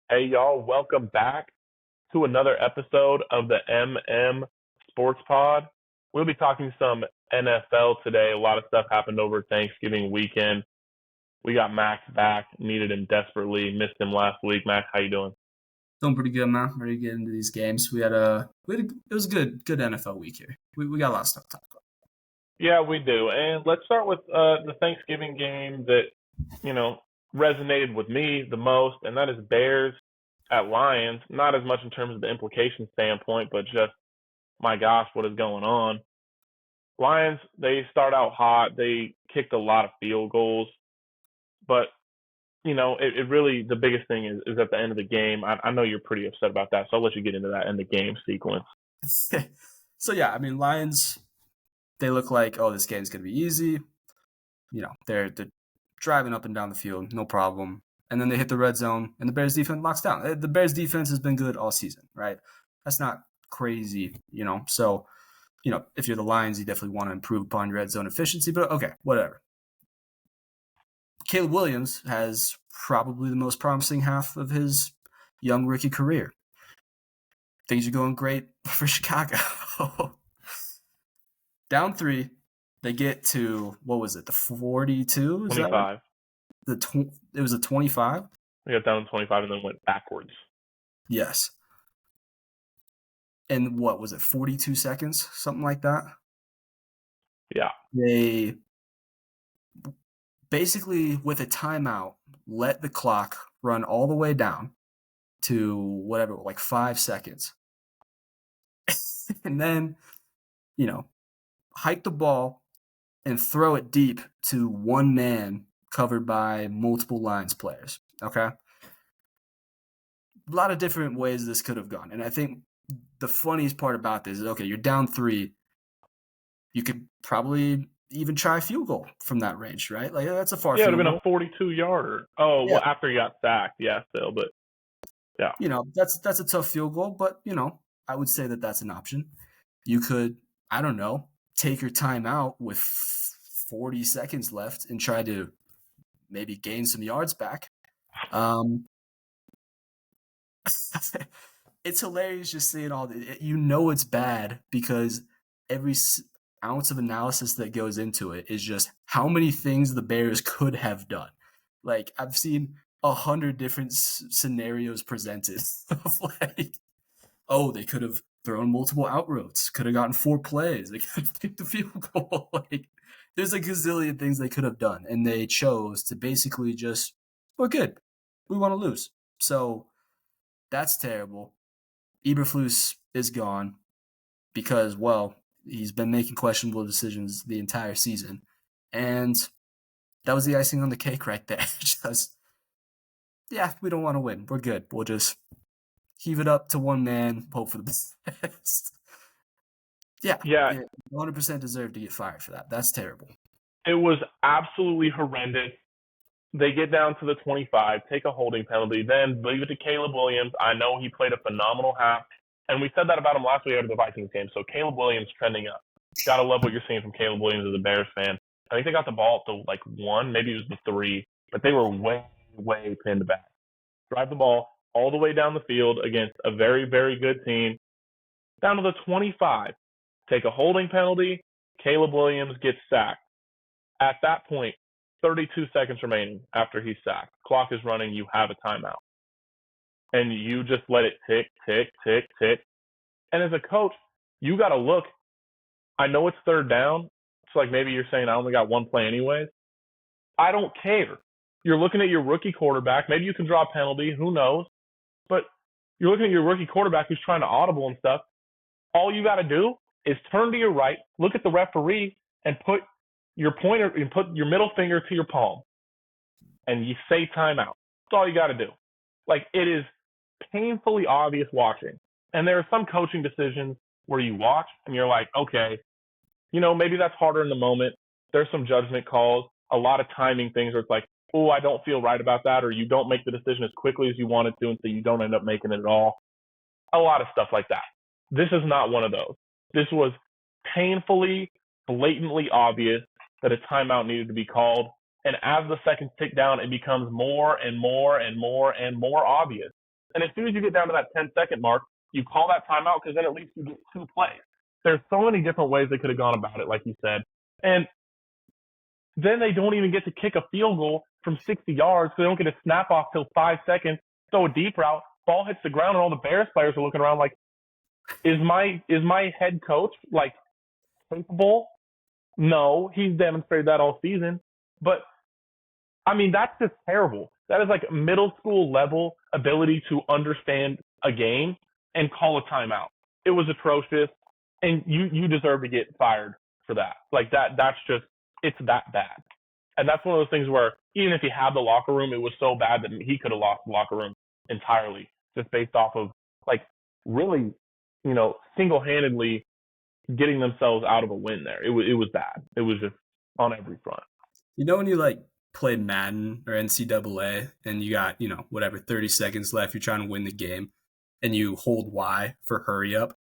Hey, y'all, welcome back to another episode of the MM Sports Pod. We'll be talking some NFL today. A lot of stuff happened over Thanksgiving weekend. We got Max back, needed him desperately, missed him last week. Max, how you doing? Doing pretty good, man. Ready to get into these games. It was a good NFL week here. We got a lot of stuff to talk about. Yeah, we do. And let's start with the Thanksgiving game that, you know, resonated with me the most, and that is Bears at Lions. Not as much in terms of the implication standpoint, but just, my gosh, what is going on? Lions, they start out hot. They kicked a lot of field goals, but it really, the biggest thing is at the end of the game. I know you're pretty upset about that, so I'll let you get into that in the game sequence. So yeah, I mean Lions, they look like, oh, this game's gonna be easy. They're driving up and down the field, no problem. And then they hit the red zone, and the Bears defense locks down. The Bears defense has been good all season, right? That's not crazy, So, if you're the Lions, you definitely want to improve upon your red zone efficiency. But okay, whatever. Caleb Williams has probably the most promising half of his young rookie career. Things are going great for Chicago. Down 3, they get to, what was it, the 42? 25. It was a 25? They got down to 25 and then went backwards. Yes. And what was it, 42 seconds? Something like that? Yeah. They basically, with a timeout, let the clock run all the way down to whatever, like 5 seconds. And then, hike the ball and throw it deep to one man covered by multiple Lions players. Okay? A lot of different ways this could have gone. And I think the funniest part about this is, okay, you're down 3. You could probably even try a field goal from that range, right? Like, that's a far field goal. Yeah, it would have been a 42-yarder. Oh, yeah. Well, after he got sacked, yeah, still, but yeah. That's a tough field goal, but, I would say that that's an option. You could, I don't know, take your time out with 40 seconds left and try to maybe gain some yards back. It's hilarious just seeing all the, it's bad because every ounce of analysis that goes into it is just how many things the Bears could have done. Like, I've seen 100 different scenarios presented of like, oh, they could have thrown multiple out routes, could have gotten 4 plays, they could have kicked the field goal. Like, there's a gazillion things they could have done, and they chose to basically just, we're good, we want to lose. So that's terrible. Eberflus is gone because, well, he's been making questionable decisions the entire season, and that was the icing on the cake right there. Just, yeah, we don't want to win. We're good. We'll just heave it up to one man, hope for the best. Yeah, 100% deserved to get fired for that. That's terrible. It was absolutely horrendous. They get down to the 25, take a holding penalty, then leave it to Caleb Williams. I know he played a phenomenal half, and we said that about him last week after the Vikings game. So Caleb Williams trending up. Gotta love what you're seeing from Caleb Williams as a Bears fan. I think they got the ball up to like 1, maybe it was the 3, but they were way pinned back. Drive the ball all the way down the field against a very, very good team. Down to the 25, take a holding penalty. Caleb Williams gets sacked. At that point, 32 seconds remaining after he's sacked. Clock is running. You have a timeout. And you just let it tick, tick, tick, tick. And as a coach, you got to look. I know it's third down. It's like maybe you're saying I only got 1 play anyways. I don't care. You're looking at your rookie quarterback. Maybe you can draw a penalty. Who knows? But you're looking at your rookie quarterback who's trying to audible and stuff. All you got to do is turn to your right, look at the referee, and put your pointer and put your middle finger to your palm, and you say timeout. That's all you got to do. Like, it is painfully obvious watching. And there are some coaching decisions where you watch and you're like, okay, maybe that's harder in the moment. There's some judgment calls, a lot of timing things where it's like, oh, I don't feel right about that, or you don't make the decision as quickly as you wanted to, and so you don't end up making it at all. A lot of stuff like that. This is not one of those. This was painfully, blatantly obvious that a timeout needed to be called. And as the seconds tick down, it becomes more and more and more and more obvious. And as soon as you get down to that 10-second mark, you call that timeout because then at least you get 2 plays. There's so many different ways they could have gone about it, like you said. And then they don't even get to kick a field goal from 60 yards, so they don't get a snap off till 5 seconds. Throw a deep route, ball hits the ground, and all the Bears players are looking around like, is my head coach like capable? No, he's demonstrated that all season. But I mean, that's just terrible. That is like middle school level ability to understand a game and call a timeout. It was atrocious, and you deserve to get fired for that. Like that's just, it's that bad. And that's one of those things where even if he had the locker room, it was so bad that he could have lost the locker room entirely just based off of like really, single-handedly getting themselves out of a win there. It was bad. It was just on every front. When you like play Madden or NCAA and you got, 30 seconds left, you're trying to win the game and you hold Y for hurry up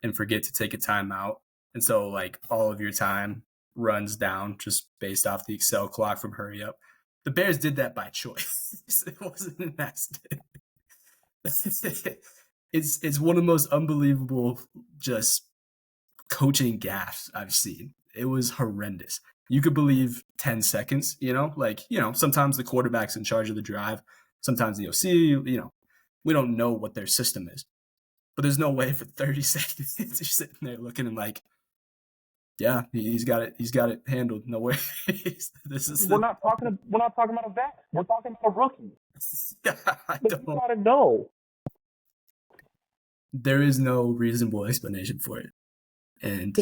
and forget to take a timeout. And so like all of your time runs down just based off the Excel clock from hurry up. The Bears did that by choice. It wasn't an accident. It's one of the most unbelievable just coaching gaffes I've seen. It was horrendous. You could believe 10 seconds, sometimes the quarterback's in charge of the drive. Sometimes the OC, we don't know what their system is. But there's no way for 30 seconds you're sitting there looking and like, yeah, he's got it handled. No way. We're not talking about a vet. We're talking about a rookie. You gotta know. There is no reasonable explanation for it. And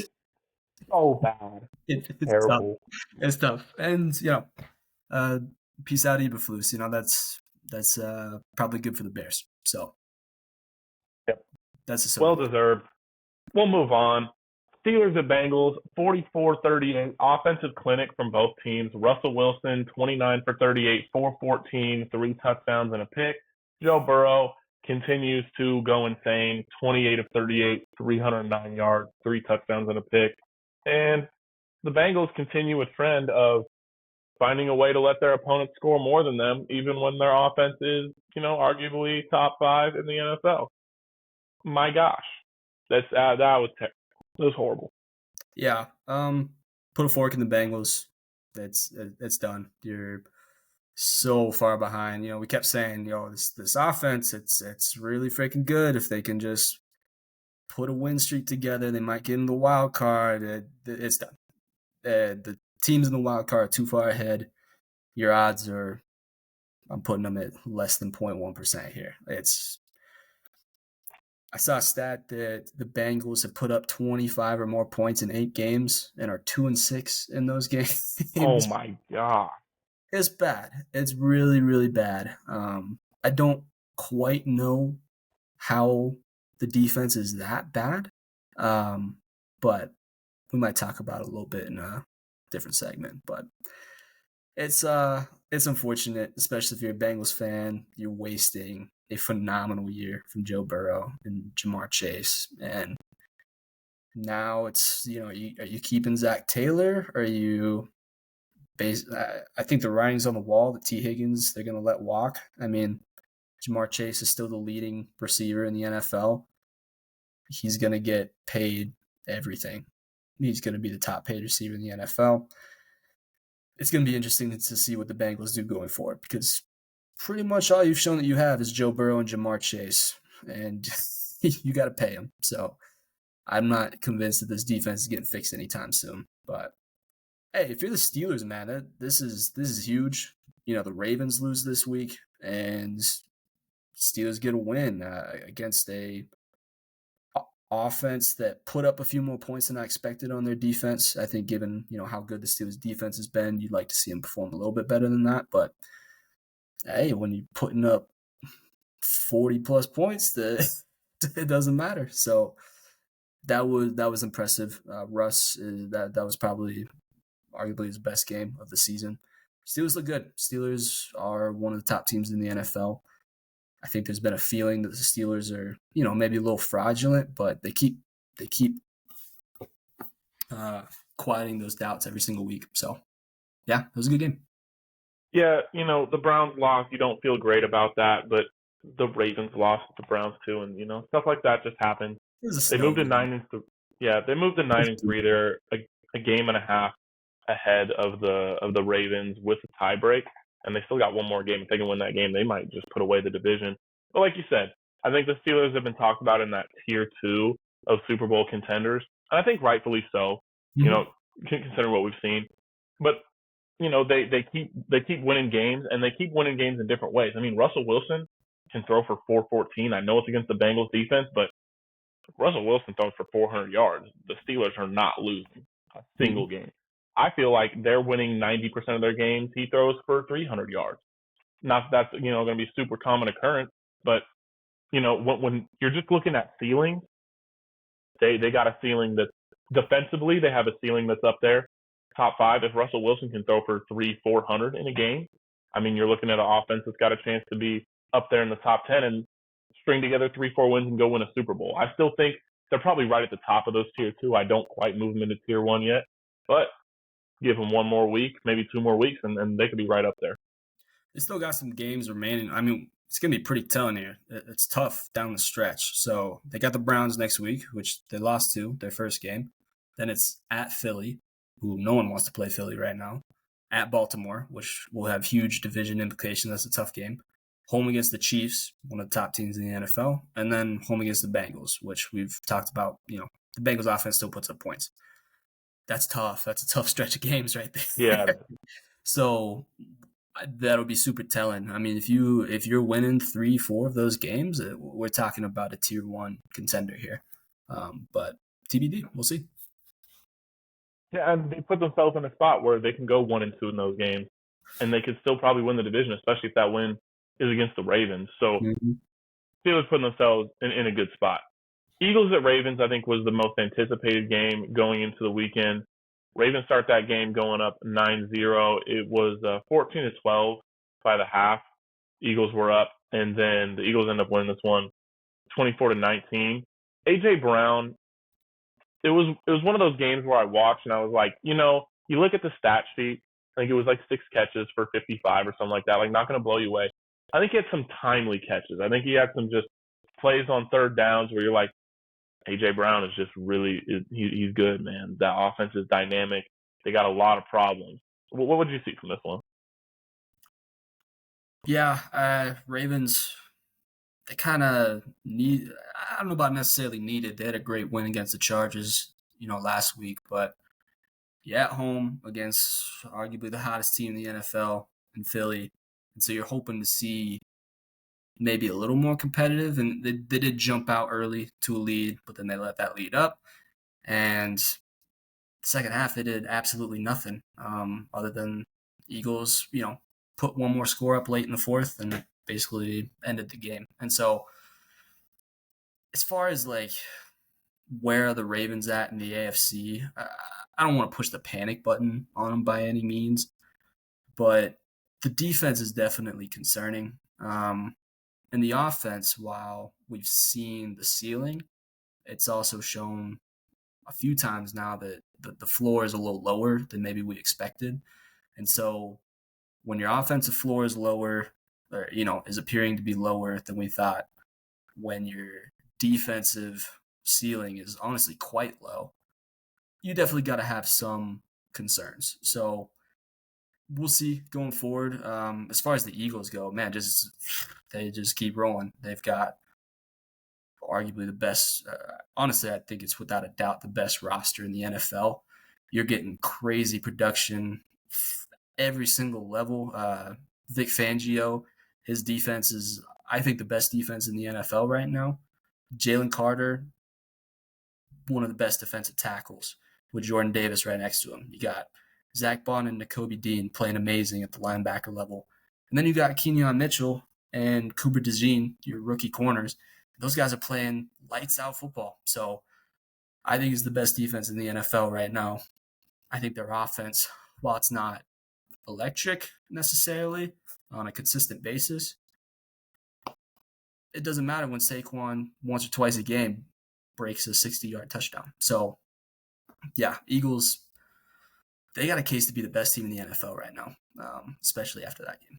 so bad. It's terrible. Tough. It's tough. And peace out, Eberflus. That's probably good for the Bears. So yep, that's well deserved. We'll move on. Steelers at Bengals, 44-38, offensive clinic from both teams. Russell Wilson, 29 for 38, 414, 3 touchdowns and a pick. Joe Burrow continues to go insane, 28 of 38, 309 yards, 3 touchdowns and a pick. And the Bengals continue a trend of finding a way to let their opponents score more than them, even when their offense is, arguably top 5 in the NFL. My gosh, that was terrible. It was horrible. Yeah. Put a fork in the Bengals. That's done. You're so far behind. We kept saying, this offense, it's really freaking good. If they can just put a win streak together, they might get in the wild card. It's done. The teams in the wild card are too far ahead. Your odds are, I'm putting them at less than 0.1% here. I saw a stat that the Bengals have put up 25 or more points in 8 games and are 2-6 in those games. Oh my God. It's bad. It's really, really bad. I don't quite know how the defense is that bad, but we might talk about it a little bit in a different segment. But it's unfortunate, especially if you're a Bengals fan. You're wasting a phenomenal year from Joe Burrow and Jamar Chase, and now it's are you keeping Zach Taylor? Or are you? I think the writing's on the wall that T. Higgins they're going to let walk. I mean, Jamar Chase is still the leading receiver in the NFL. He's going to get paid everything. He's going to be the top paid receiver in the NFL. It's going to be interesting to see what the Bengals do going forward, because pretty much all you've shown that you have is Joe Burrow and Jamar Chase, and you got to pay them. So I'm not convinced that this defense is getting fixed anytime soon. But hey, if you're the Steelers, man, this is huge. The Ravens lose this week, and Steelers get a win against a offense that put up a few more points than I expected on their defense. I think given, how good the Steelers defense has been, you'd like to see them perform a little bit better than that. But hey, when you're putting up 40 plus points, it doesn't matter. So that was impressive. Russ, that was probably arguably his best game of the season. Steelers look good. Steelers are one of the top teams in the NFL. I think there's been a feeling that the Steelers are, maybe a little fraudulent, but they keep quieting those doubts every single week. So, yeah, it was a good game. Yeah, the Browns lost. You don't feel great about that, but the Ravens lost to the Browns too, and stuff like that just happened. It was a They snow moved to game. 9-3. Yeah, they moved to 9-3. They're a game and a half ahead of the Ravens with a tie break, and they still got one more game. If they can win that game, they might just put away the division. But like you said, I think the Steelers have been talked about in that tier 2 of Super Bowl contenders, and I think rightfully so. You Mhm. know, considering what we've seen, but they keep winning games, and they keep winning games in different ways. I mean, Russell Wilson can throw for 414. I know it's against the Bengals defense, but Russell Wilson throws for 400 yards. The Steelers are not losing a Mhm. single game. I feel like they're winning 90% of their games. He throws for 300 yards. Not that that's going to be super common occurrence, but when you're just looking at ceilings, they got a ceiling that defensively they have a ceiling that's up there, top 5. If Russell Wilson can throw for 300-400 in a game, I mean you're looking at an offense that's got a chance to be up there in the top 10 and string together 3-4 wins and go win a Super Bowl. I still think they're probably right at the top of those tier 2. I don't quite move them into tier 1 yet, but give them one more week, maybe 2 more weeks, and they could be right up there. They still got some games remaining. I mean, it's gonna be pretty telling here. It's tough down the stretch. So they got the Browns next week, which they lost to their first game. Then it's at Philly, who no one wants to play Philly right now. At Baltimore, which will have huge division implications. That's a tough game. Home against the Chiefs, one of the top teams in the NFL, and then home against the Bengals, which we've talked about. The Bengals offense still puts up points. That's tough. That's a tough stretch of games right Yeah, there. So that'll be super telling. I mean, if you're winning 3-4 of those games, we're talking about a tier 1 contender here. But TBD, we'll see. yeah, and they put themselves in a spot where they can go 1-2 in those games, and they could still probably win the division, especially if that win is against the Ravens. So Mm-hmm. Steelers putting themselves in a good spot. Eagles at Ravens, I think, was the most anticipated game going into the weekend. Ravens start that game going up 9-0. It was 14-12 by the half. Eagles were up, and then the Eagles end up winning this one 24-19. AJ Brown, it was one of those games where I watched and I was like, you look at the stat sheet. I think it was like 6 catches for 55 or something like that. Like, not going to blow you away. I think he had some timely catches. I think he had some just plays on third downs where you're like, AJ Brown is just really he's good, man. That offense is dynamic. They got a lot of problems. What would you see from this one? Yeah, Ravens, they kind of need, I don't know about necessarily needed. They had a great win against the Chargers, last week, but yeah, at home against arguably the hottest team in the NFL in Philly. And so you're hoping to see maybe a little more competitive. And they did jump out early to a lead, but then they let that lead up. And the second half, they did absolutely nothing other than Eagles, put one more score up late in the fourth and basically ended the game. And so as far as like where are the Ravens at in the AFC, I don't want to push the panic button on them by any means, but the defense is definitely concerning. And the offense, while we've seen the ceiling, it's also shown a few times now that the floor is a little lower than maybe we expected. And so when your offensive floor is lower, or is appearing to be lower than we thought, when your defensive ceiling is honestly quite low, you definitely got to have some concerns. So we'll see going forward. As far as the Eagles go, man, they just keep rolling. They've got arguably the best. Honestly, I think it's without a doubt the best roster in the NFL. You're getting crazy production every single level. Vic Fangio, his defense is, I think, the best defense in the NFL right now. Jalen Carter, one of the best defensive tackles with Jordan Davis right next to him. You got Zach Bond and Nakobe Dean playing amazing at the linebacker level. And then you got Kenyon Mitchell and Cooper DeJean, your rookie corners. Those guys are playing lights out football. So I think it's the best defense in the NFL right now. I think their offense, while it's not electric necessarily on a consistent basis, it doesn't matter when Saquon once or twice a game breaks a 60-yard touchdown. So, yeah, Eagles, they got a case to be the best team in the NFL right now, especially after that game.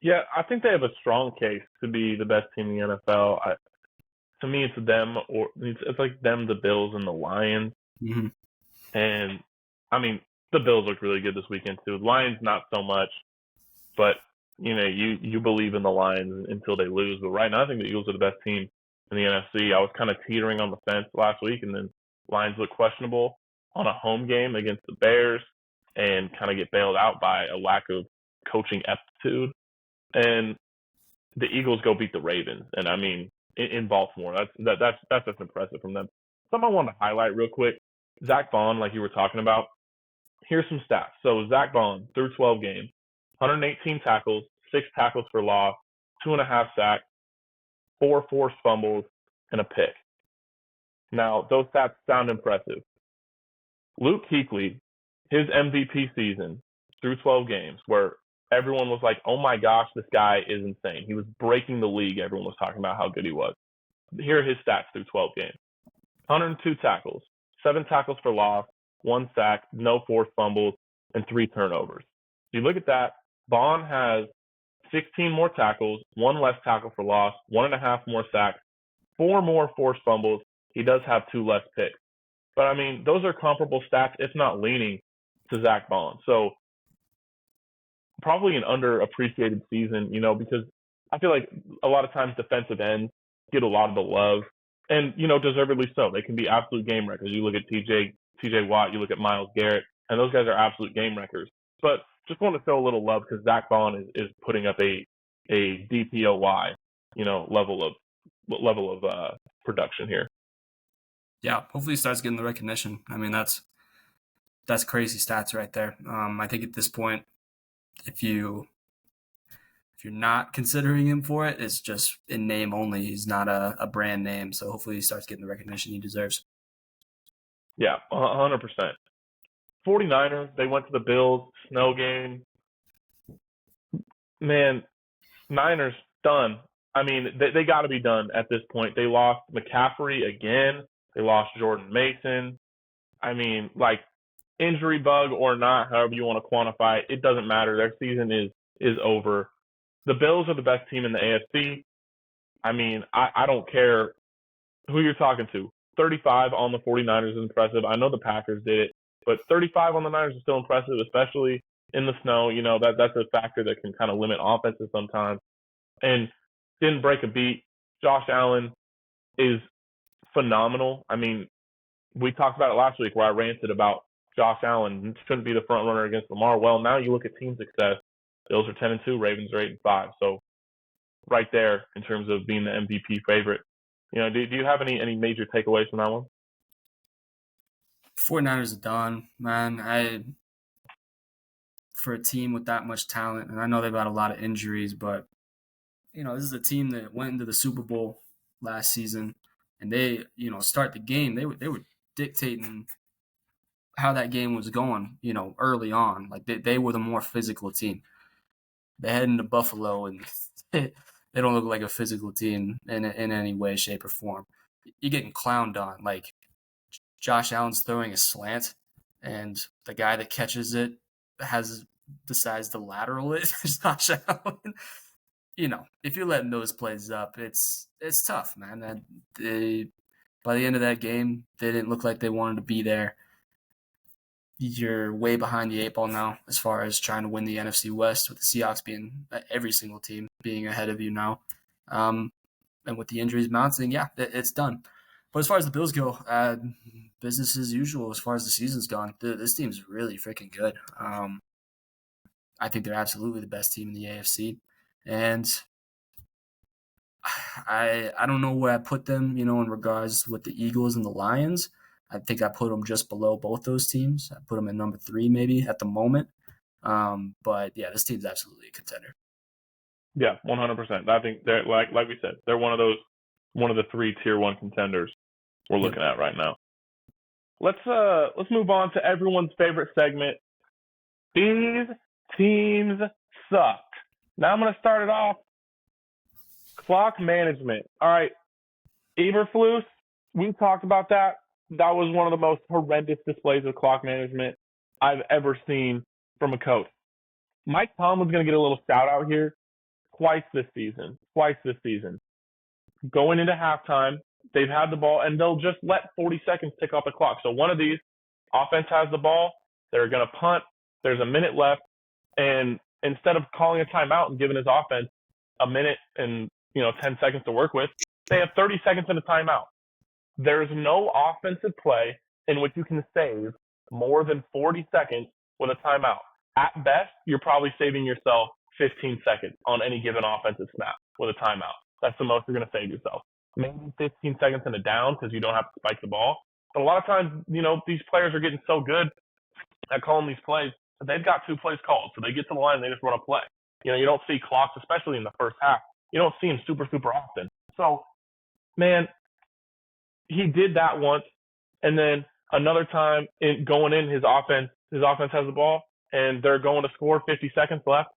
Yeah, I think they have a strong case to be the best team in the NFL. To me, it's them or it's like them, the Bills, and the Lions. Hmm. And I mean, the Bills look really good this weekend too. The Lions not so much, but you believe in the Lions until they lose. But right now, I think the Eagles are the best team in the NFC. I was kind of teetering on the fence last week, and then Lions look questionable on a home game against the Bears, and kind of get bailed out by a lack of coaching aptitude. And the Eagles go beat the Ravens, and I mean in Baltimore. That's just impressive from them. Something I want to highlight real quick: Zach Bond, like you were talking about. Here's some stats. So Zach Bond through 12 games, 118 tackles, 6 tackles for loss, 2.5 sacks, 4 forced fumbles, and a pick. Now those stats sound impressive. Luke Kuechly, his MVP season through 12 games, where everyone was like, "Oh my gosh, this guy is insane." He was breaking the league. Everyone was talking about how good he was. Here are his stats through 12 games: 102 tackles, 7 tackles for loss, 1 sack, no forced fumbles, and 3 turnovers. You look at that, Bond has 16 more tackles, 1 less tackle for loss, 1.5 more sacks, 4 more forced fumbles. He does have 2 less picks. But I mean, those are comparable stats, if not leaning to Zach Bond. So probably an underappreciated season, because I feel like a lot of times defensive ends get a lot of the love, and deservedly so. They can be absolute game wreckers. You look at TJ Watt, you look at Myles Garrett, and those guys are absolute game wreckers. But just want to show a little love because Zach Bond is putting up a DPOY, level of production here. Yeah, hopefully he starts getting the recognition. I mean, that's crazy stats right there. I think at this point, if you're not considering him for it, it's just in name only. He's not a brand name, so hopefully he starts getting the recognition he deserves. Yeah, 100%. 49ers, they went to the Bills, snow game. Man, Niners, done. I mean, they got to be done at this point. They lost McCaffrey again. They lost Jordan Mason. I mean, like, injury bug or not, however you want to quantify it, it doesn't matter. Their season is over. The Bills are the best team in the AFC. I mean, I don't care who you're talking to. 35 on the 49ers is impressive. I know the Packers did it, but 35 on the Niners is still impressive, especially in the snow. That's a factor that can kind of limit offenses sometimes. And didn't break a beat. Josh Allen is phenomenal. I mean, we talked about it last week where I ranted about Josh Allen shouldn't be the front runner against Lamar. Well, now you look at team success. Bills are 10-2, Ravens are 8-5. So right there in terms of being the MVP favorite. Do you have any major takeaways from that one? 49ers are done, man. For a team with that much talent, and I know they've got a lot of injuries, but this is a team that went into the Super Bowl last season, and they, start the game. They were dictating how that game was going, early on. Like they were the more physical team. They head into Buffalo, and they don't look like a physical team in any way, shape, or form. You're getting clowned on. Like Josh Allen's throwing a slant, and the guy that catches it decides to lateral it. Josh Allen. If you're letting those plays up, it's tough, man. By the end of that game, they didn't look like they wanted to be there. You're way behind the 8 ball now as far as trying to win the NFC West, with the Seahawks being every single team being ahead of you now. And with the injuries mounting, yeah, it's done. But as far as the Bills go, business as usual as far as the season's gone. This team's really freaking good. I think they're absolutely the best team in the AFC. And I don't know where I put them, in regards with the Eagles and the Lions. I think I put them just below both those teams. I put them at number 3 maybe at the moment. But yeah, this team's absolutely a contender. Yeah, 100%. I think they're like we said, they're one of the 3 tier 1 contenders we're looking at right now. Let's move on to everyone's favorite segment. These teams suck. Now I'm going to start it off. Clock management. All right. Eberflus, we talked about that. That was one of the most horrendous displays of clock management I've ever seen from a coach. Mike Tomlin's going to get a little shout out here twice this season. Going into halftime, they've had the ball, and they'll just let 40 seconds tick off the clock. So one of these, offense has the ball, they're going to punt, there's a minute left, and instead of calling a timeout and giving his offense a minute and 10 seconds to work with, they have 30 seconds in a timeout. There's no offensive play in which you can save more than 40 seconds with a timeout. At best, you're probably saving yourself 15 seconds on any given offensive snap with a timeout. That's the most you're going to save yourself. Maybe 15 seconds in a down because you don't have to spike the ball. But a lot of times, these players are getting so good at calling these plays that they've got 2 plays called. So they get to the line and they just run a play. You don't see clocks, especially in the first half. You don't see them super, super often. So, man, he did that once. And then another time going in, his offense has the ball and they're going to score 50 seconds left.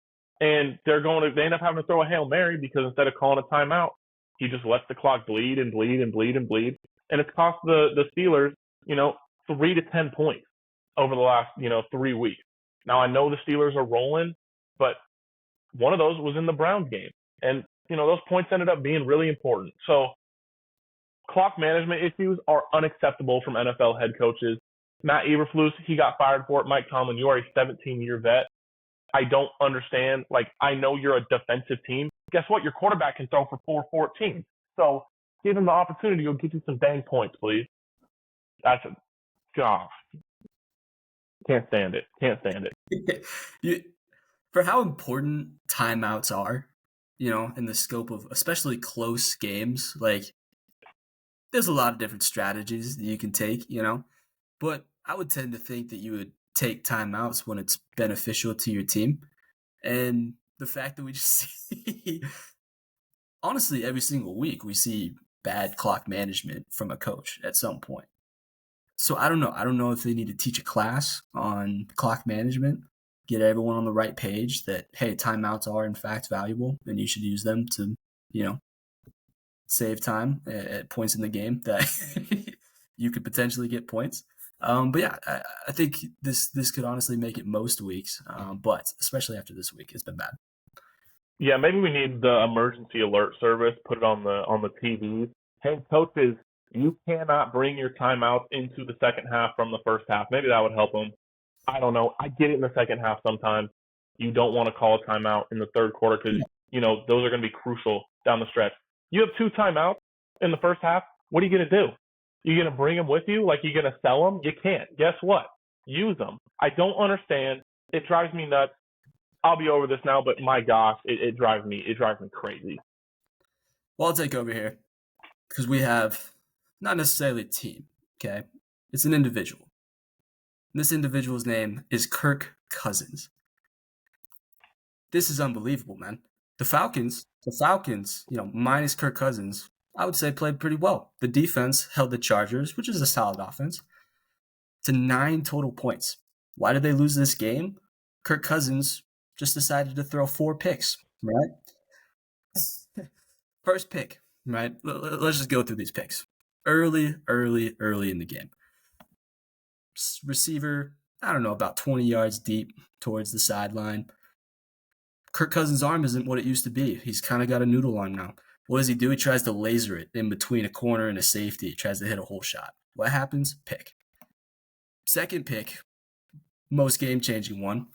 And they end up having to throw a Hail Mary because instead of calling a timeout, he just lets the clock bleed and bleed and bleed and bleed. And it's cost the Steelers, 3 to 10 points over the last, 3 weeks. Now, I know the Steelers are rolling, but one of those was in the Browns game. And, those points ended up being really important. So clock management issues are unacceptable from NFL head coaches. Matt Eberflus, he got fired for it. Mike Tomlin, you are a 17-year vet. I don't understand. I know you're a defensive team. Guess what? Your quarterback can throw for 414. So give him the opportunity. He'll get you some dang points, please. Gosh. Can't stand it. For how important timeouts are, in the scope of especially close games, there's a lot of different strategies that you can take, but I would tend to think that you would take timeouts when it's beneficial to your team. And the fact that we just see, honestly, every single week we see bad clock management from a coach at some point. So I don't know. I don't know if they need to teach a class on clock management, get everyone on the right page that, hey, timeouts are in fact valuable and you should use them to, save time at points in the game that you could potentially get points. But yeah, I think this could honestly make it most weeks, but especially after this week, it's been bad. Yeah, maybe we need the emergency alert service, put it on the TV. Hey, coaches, you cannot bring your timeouts into the second half from the first half. Maybe that would help them. I don't know. I get it in the second half sometimes. You don't want to call a timeout in the third quarter because, those are going to be crucial down the stretch. You have 2 timeouts in the first half. What are you going to do? You're going to bring them with you? You're going to sell them? You can't. Guess what? Use them. I don't understand. It drives me nuts. I'll be over this now, but my gosh, it drives me crazy. Well, I'll take over here because we have not necessarily a team, okay? It's an individual. This individual's name is Kirk Cousins. This is unbelievable, man. The Falcons, minus Kirk Cousins, I would say played pretty well. The defense held the Chargers, which is a solid offense, to 9 total points. Why did they lose this game? Kirk Cousins just decided to throw 4 picks, right? First pick, right? Let's just go through these picks. Early in the game. Receiver, I don't know, about 20 yards deep towards the sideline. Kirk Cousins' arm isn't what it used to be. He's kind of got a noodle arm now. What does he do? He tries to laser it in between a corner and a safety. He tries to hit a whole shot. What happens? Pick. Second pick, most game-changing one.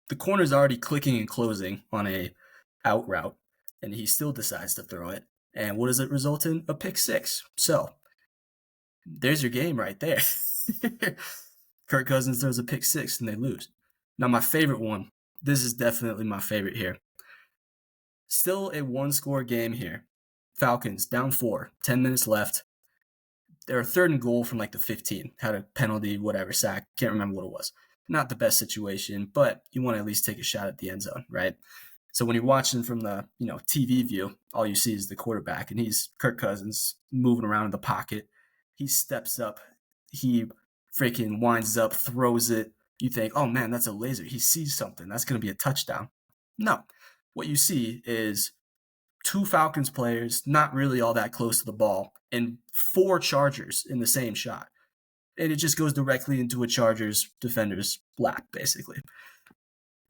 The corner's already clicking and closing on a out route, and he still decides to throw it. And what does it result in? A pick 6. So, there's your game right there. Kirk Cousins throws a pick 6, and they lose. Now, my favorite one. This is definitely my favorite here. Still a 1-score game here. Falcons down 4, 10 minutes left. They're 3rd and goal from the 15. Had a penalty, whatever, sack. Can't remember what it was. Not the best situation, but you want to at least take a shot at the end zone, right? So when you're watching from the TV view, all you see is the quarterback, and he's Kirk Cousins moving around in the pocket. He steps up. He freaking winds up, throws it. You think, oh man, that's a laser. He sees something. That's going to be a touchdown. No. What you see is 2 Falcons players not really all that close to the ball and 4 Chargers in the same shot. And it just goes directly into a Chargers defender's lap, basically.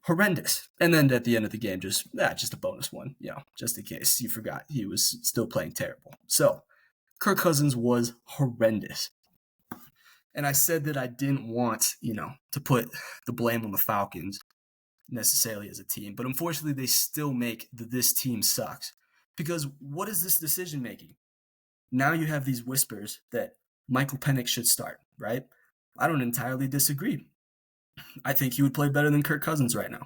horrendous. And then at the end of the game, just a bonus one, just in case you forgot he was still playing terrible. So Kirk Cousins was horrendous. And I said that I didn't want, to put the blame on the Falcons necessarily as a team. But unfortunately, they still make this team sucks. Because what is this decision making? Now you have these whispers that Michael Penix should start, right? I don't entirely disagree. I think he would play better than Kirk Cousins right now.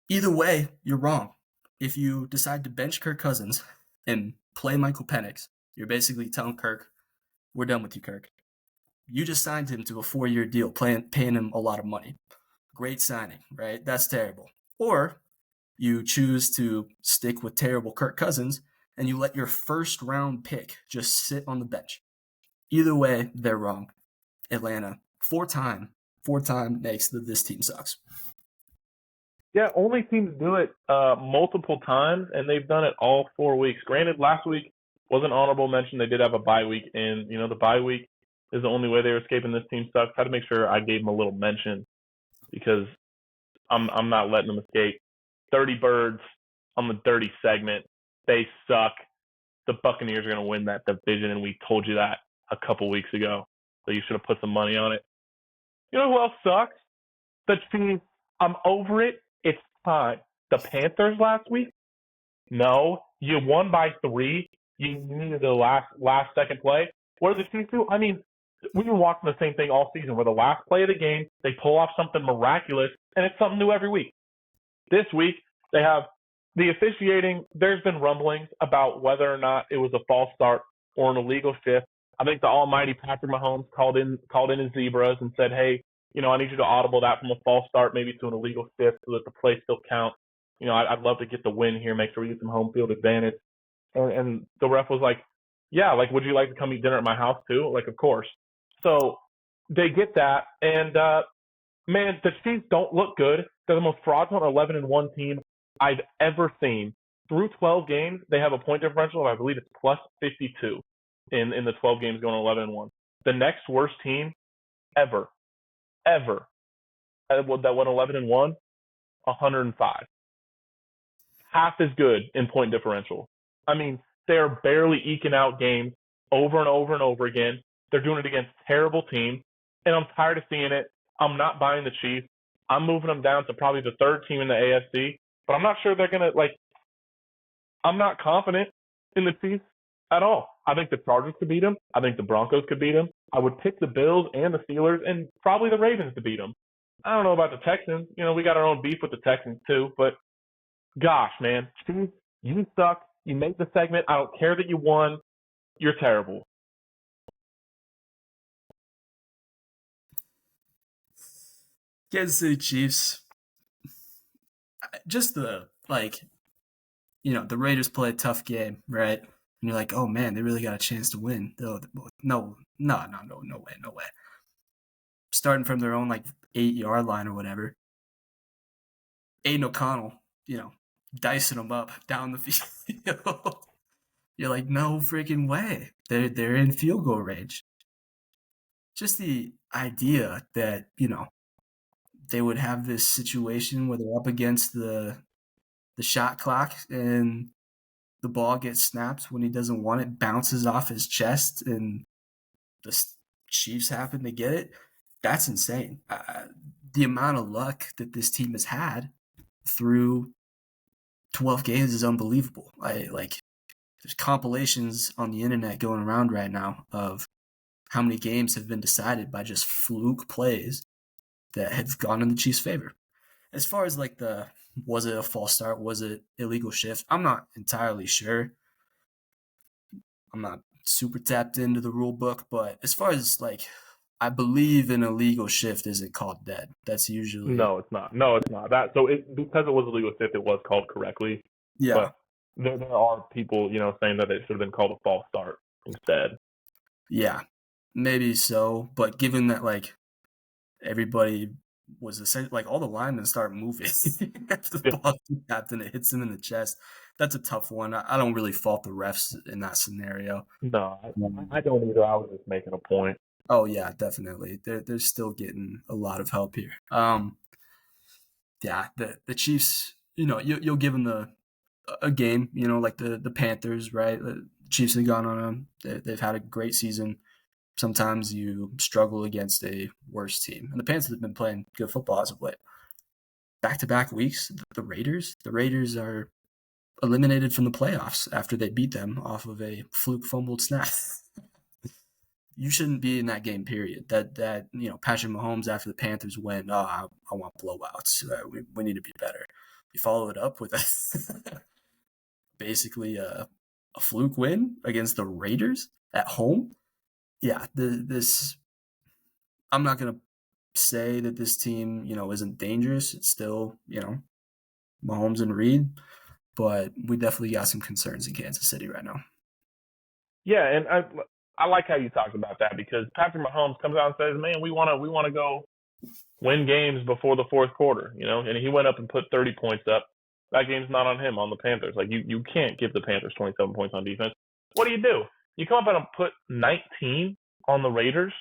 Either way, you're wrong. If you decide to bench Kirk Cousins and play Michael Penix, you're basically telling Kirk, we're done with you, Kirk. You just signed him to a 4-year deal, paying him a lot of money. Great signing, right? That's terrible. Or you choose to stick with terrible Kirk Cousins and you let your first round pick just sit on the bench. Either way, they're wrong. Atlanta, four-time makes this team sucks. Yeah, only teams do it multiple times, and they've done it all 4 weeks. Granted, last week was an honorable mention. They did have a bye week, and the bye week is the only way they were escaping this team sucks. Had to make sure I gave them a little mention because I'm not letting them escape. 30 birds on the dirty segment. They suck. The Buccaneers are going to win that division, and we told you that a couple weeks ago. So you should have put some money on it. You know who else sucks? The Chiefs. I'm over it. It's time. The Panthers last week? No. You won by 3. You needed the last second play. What did the Chiefs do? I mean, we've been watching the same thing all season where the last play of the game, they pull off something miraculous, and it's something new every week. This week, they have the officiating. There's been rumblings about whether or not it was a false start or an illegal shift. I think the almighty Patrick Mahomes called in his zebras and said, hey, I need you to audible that from a false start maybe to an illegal shift so that the play still counts. I'd love to get the win here, make sure we get some home field advantage. And the ref was like, yeah, would you like to come eat dinner at my house too? Of course. So they get that. And, man, the Chiefs don't look good. They're the most fraudulent 11-1 team I've ever seen. Through 12 games, they have a point differential of, I believe it's plus 52 in the 12 games going 11-1. The next worst team ever that went 11-1, 105. Half as good in point differential. I mean, they're barely eking out games over and over and over again. They're doing it against terrible teams, and I'm tired of seeing it. I'm not buying the Chiefs. I'm moving them down to probably the 3rd team in the AFC, but I'm not sure they're going to, I'm not confident in the Chiefs at all. I think the Chargers could beat them. I think the Broncos could beat them. I would pick the Bills and the Steelers and probably the Ravens to beat them. I don't know about the Texans. We got our own beef with the Texans too, but gosh, man, Chiefs, you suck. You made the segment. I don't care that you won. You're terrible. Kansas City Chiefs, just the Raiders play a tough game, right? And you're like, oh man, they really got a chance to win. No way. Starting from their own 8-yard line or whatever. Aiden O'Connell, dicing them up down the field. You're like, no freaking way. They're in field goal range. Just the idea that, they would have this situation where they're up against the shot clock and the ball gets snapped when he doesn't want it, bounces off his chest, and the Chiefs happen to get it. That's insane. The amount of luck that this team has had through 12 games is unbelievable. There's compilations on the internet going around right now of how many games have been decided by just fluke plays that have gone in the Chiefs' favor. As far as was it a false start? Was it illegal shift? I'm not entirely sure. I'm not super tapped into the rule book, but as far as I believe an illegal shift isn't called dead. That's usually No, it's not. That because it was illegal shift, it was called correctly. Yeah. But there are people, saying that it should have been called a false start instead. Yeah, maybe so. But given that everybody was essentially all the linemen start moving after the ball snapped and it hits them in the chest. That's a tough one. I don't really fault the refs in that scenario. No, I don't either. I was just making a point. Oh yeah, definitely. They're still getting a lot of help here. Yeah, the Chiefs, you'll give them a game, like the Panthers, right? The Chiefs have gone on they've had a great season. Sometimes you struggle against a worse team, and the Panthers have been playing good football as of late. Back-to-back weeks, the Raiders are eliminated from the playoffs after they beat them off of a fluke fumbled snap. You shouldn't be in that game, period. That Patrick Mahomes after the Panthers win, I want blowouts. We need to be better. You follow it up with basically a fluke win against the Raiders at home. Yeah, this I'm not gonna say that this team isn't dangerous. It's still Mahomes and Reed, but we definitely got some concerns in Kansas City right now. Yeah, and I like how you talked about that because Patrick Mahomes comes out and says, "Man, we want to go win games before the fourth quarter," and he went up and put 30 points up. That game's not on him, on the Panthers. Like you can't give the Panthers 27 points on defense. What do? You come up and put 19 on the Raiders.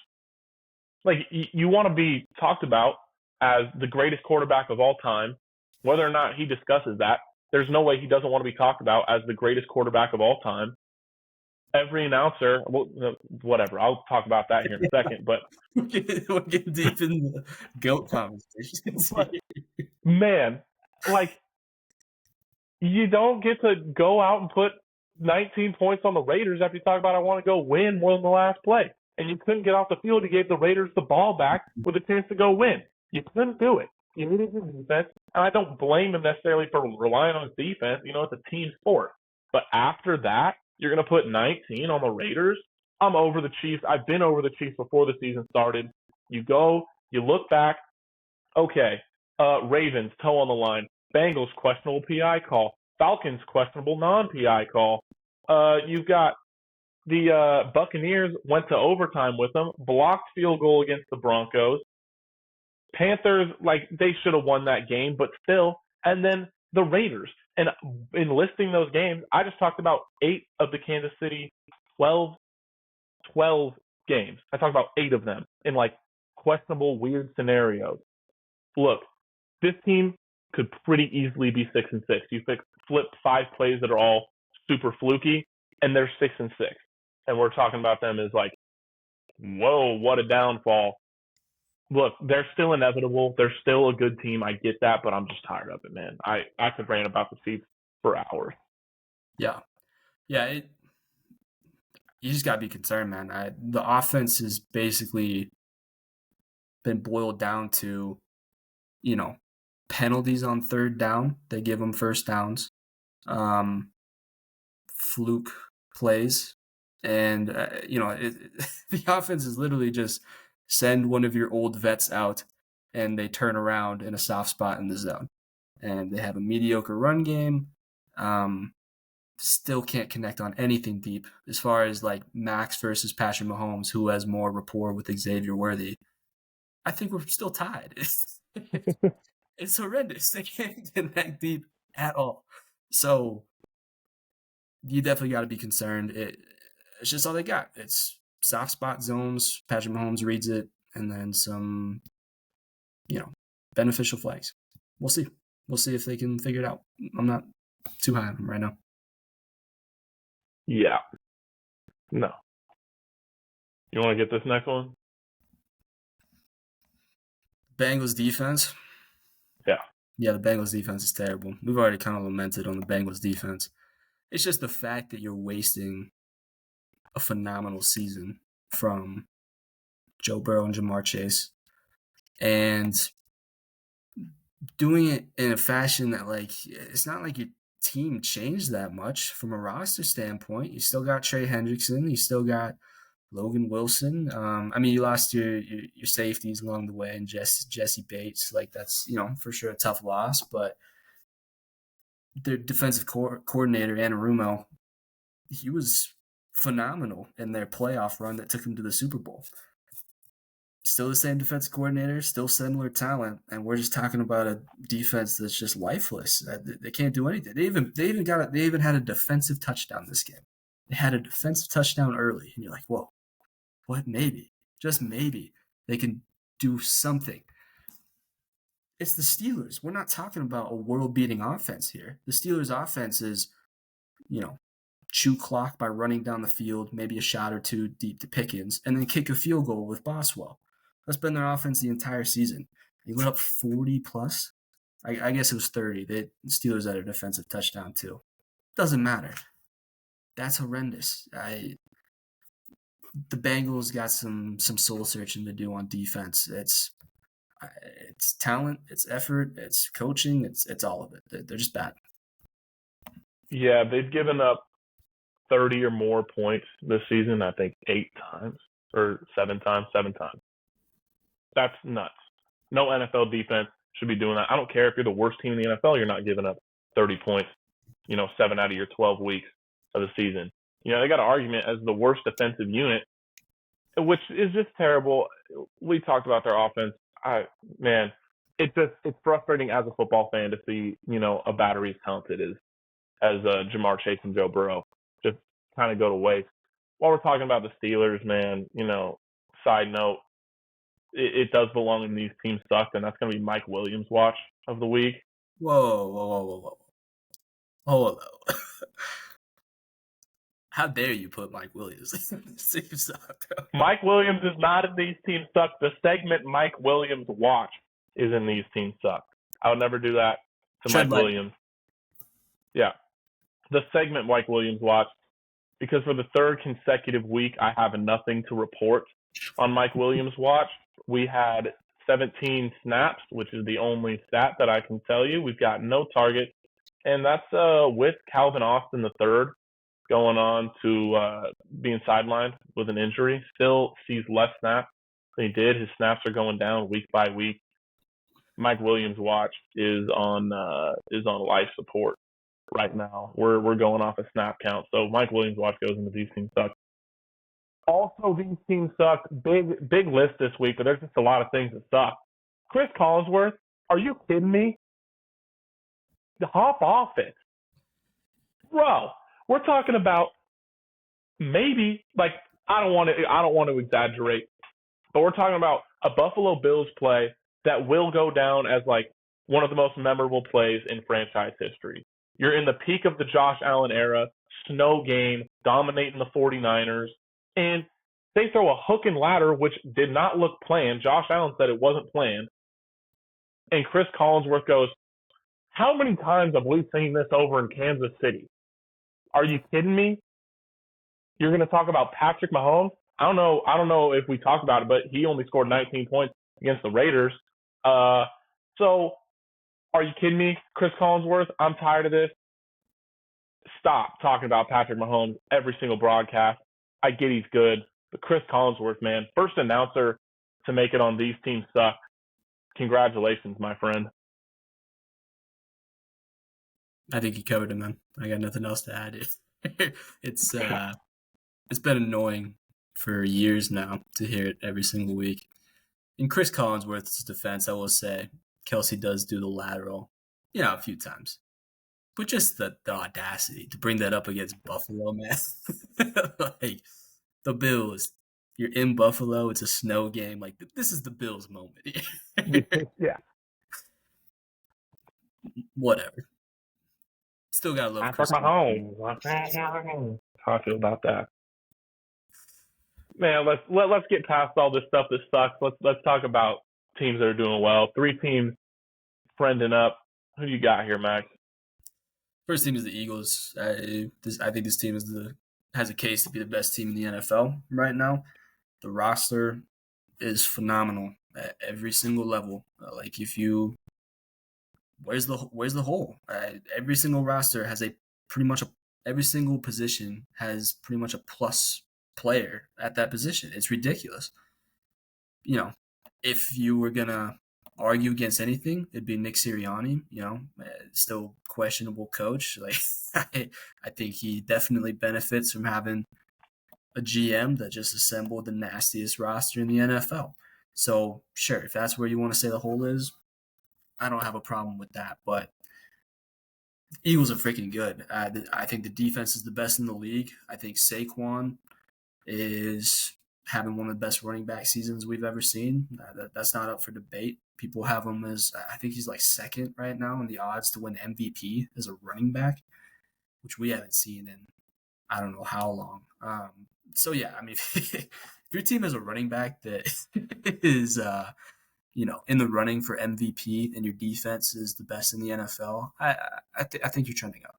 Like you want to be talked about as the greatest quarterback of all time, whether or not he discusses that. There's no way he doesn't want to be talked about as the greatest quarterback of all time. Every announcer, well, whatever. I'll talk about that here in a second. But we're getting deep in the GOAT conversations. But, man, like you don't get to go out and put 19 points on the Raiders after you talk about I want to go win more than the last play. And you couldn't get off the field. You gave the Raiders the ball back with a chance to go win. You couldn't do it. You needed your defense. And I don't blame him necessarily for relying on his defense. It's a team sport. But after that, you're going to put 19 on the Raiders? I'm over the Chiefs. I've been over the Chiefs before the season started. You go, you look back. Okay, Ravens, toe on the line. Bengals, questionable PI call. Falcons, questionable non-PI call. You've got the Buccaneers went to overtime with them, blocked field goal against the Broncos. Panthers, they should have won that game, but still. And then the Raiders. And in listing those games, I just talked about 8 of the Kansas City 12 games. I talked about 8 of them in questionable, weird scenarios. Look, this team could pretty easily be 6-6. You flip 5 plays that are all super fluky, and they're 6-6. And we're talking about them as whoa, what a downfall. Look, they're still inevitable. They're still a good team. I get that, but I'm just tired of it, man. I could rant about the Chiefs for hours. Yeah. You just got to be concerned, man. The offense has basically been boiled down to, penalties on third down. They give them first downs. Fluke plays. And, the offense is literally just send one of your old vets out and they turn around in a soft spot in the zone. And they have a mediocre run game. Still can't connect on anything deep as far as Max versus Patrick Mahomes, who has more rapport with Xavier Worthy. I think we're still tied. It's horrendous. They can't connect deep at all. So you definitely got to be concerned. It's just all they got. It's soft spot zones. Patrick Mahomes reads it, and then some, beneficial flags. We'll see. We'll see if they can figure it out. I'm not too high on them right now. Yeah. No. You want to get this next one? Bengals defense. Yeah. Yeah, the Bengals defense is terrible. We've already kind of lamented on the Bengals defense. It's just the fact that you're wasting a phenomenal season from Joe Burrow and Jamar Chase and doing it in a fashion that it's not like your team changed that much from a roster standpoint. You still got Trey Hendrickson. You still got Logan Wilson. You lost your safeties along the way and Jesse Bates. That's, for sure a tough loss, but their defensive coordinator, Anarumo, he was phenomenal in their playoff run that took them to the Super Bowl. Still the same defensive coordinator, still similar talent, and we're just talking about a defense that's just lifeless. They can't do anything. They even had a defensive touchdown this game. They had a defensive touchdown early, and you're like, whoa, what? Maybe, just maybe, they can do something. It's the Steelers. We're not talking about a world-beating offense here. The Steelers' offense is, chew clock by running down the field, maybe a shot or two deep to Pickens, and then kick a field goal with Boswell. That's been their offense the entire season. They let up 40 plus. I guess it was 30. The Steelers had a defensive touchdown too. Doesn't matter. That's horrendous. The Bengals got some soul searching to do on defense. It's talent, it's effort, it's coaching, it's all of it. They're just bad. Yeah, they've given up 30 or more points this season, I think 8 times or 7 times. That's nuts. No NFL defense should be doing that. I don't care if you're the worst team in the NFL, you're not giving up 30 points, 7 out of your 12 weeks of the season. They got an argument as the worst defensive unit, which is just terrible. We talked about their offense. It's frustrating as a football fan to see, a battery as talented as Jamar Chase and Joe Burrow just kind of go to waste. While we're talking about the Steelers, man, side note, it does belong in these teams suck, and that's going to be Mike Williams' watch of the week. Whoa. Hold on. How dare you put Mike Williams in this team suck? Mike Williams is not in these teams suck. The segment Mike Williams' watch is in these teams suck. I would never do that to Mike Williams. Yeah. The segment Mike Williams watch, because for the third consecutive week, I have nothing to report on Mike Williams' watch. We had 17 snaps, which is the only stat that I can tell you. We've got no target, and that's with Calvin Austin III going on to being sidelined with an injury. Still sees less snaps than he did. His snaps are going down week by week. Mike Williams' watch is on life support right now. We're going off a snap count, so Mike Williams' watch goes into these teams suck. Also, these teams suck. Big list this week, but there's just a lot of things that suck. Chris Collinsworth, are you kidding me? Hop off it, bro. We're talking about maybe, I don't want to exaggerate, but we're talking about a Buffalo Bills play that will go down as one of the most memorable plays in franchise history. You're in the peak of the Josh Allen era, snow game, dominating the 49ers, and they throw a hook and ladder, which did not look planned. Josh Allen said it wasn't planned. And Chris Collinsworth goes, how many times have we seen this over in Kansas City? Are you kidding me? You're going to talk about Patrick Mahomes? I don't know if we talked about it, but he only scored 19 points against the Raiders. So are you kidding me, Chris Collinsworth? I'm tired of this. Stop talking about Patrick Mahomes every single broadcast. I get he's good, but Chris Collinsworth, man, first announcer to make it on These Teams Suck. Congratulations, my friend. I think you covered it, man. I got nothing else to add. It's been annoying for years now to hear it every single week. In Chris Collinsworth's defense, I will say Kelsey does do the lateral, a few times. But just the audacity to bring that up against Buffalo, man. The Bills, you're in Buffalo, it's a snow game. This is the Bills' moment. Yeah. Whatever. Still gotta love Chris Mahomes. How I feel about that. Man, let's get past all this stuff that sucks. Let's talk about teams that are doing well. 3 teams friending up. Who do you got here, Max? First team is the Eagles. I think this team has a case to be the best team in the NFL right now. The roster is phenomenal at every single level. Where's the hole? Every single roster has every single position has pretty much a plus player at that position. It's ridiculous. If you were gonna argue against anything, it'd be Nick Sirianni. Still questionable coach. I think he definitely benefits from having a GM that just assembled the nastiest roster in the NFL. So sure, if that's where you want to say the hole is, I don't have a problem with that. But the Eagles are freaking good. I think the defense is the best in the league. I think Saquon is having one of the best running back seasons we've ever seen. That's not up for debate. People have him as, I think he's like second right now in the odds to win MVP as a running back, which we haven't seen in I don't know how long. So yeah, I mean, if your team has a running back that is, in the running for MVP and your defense is the best in the NFL, I think you're trending up.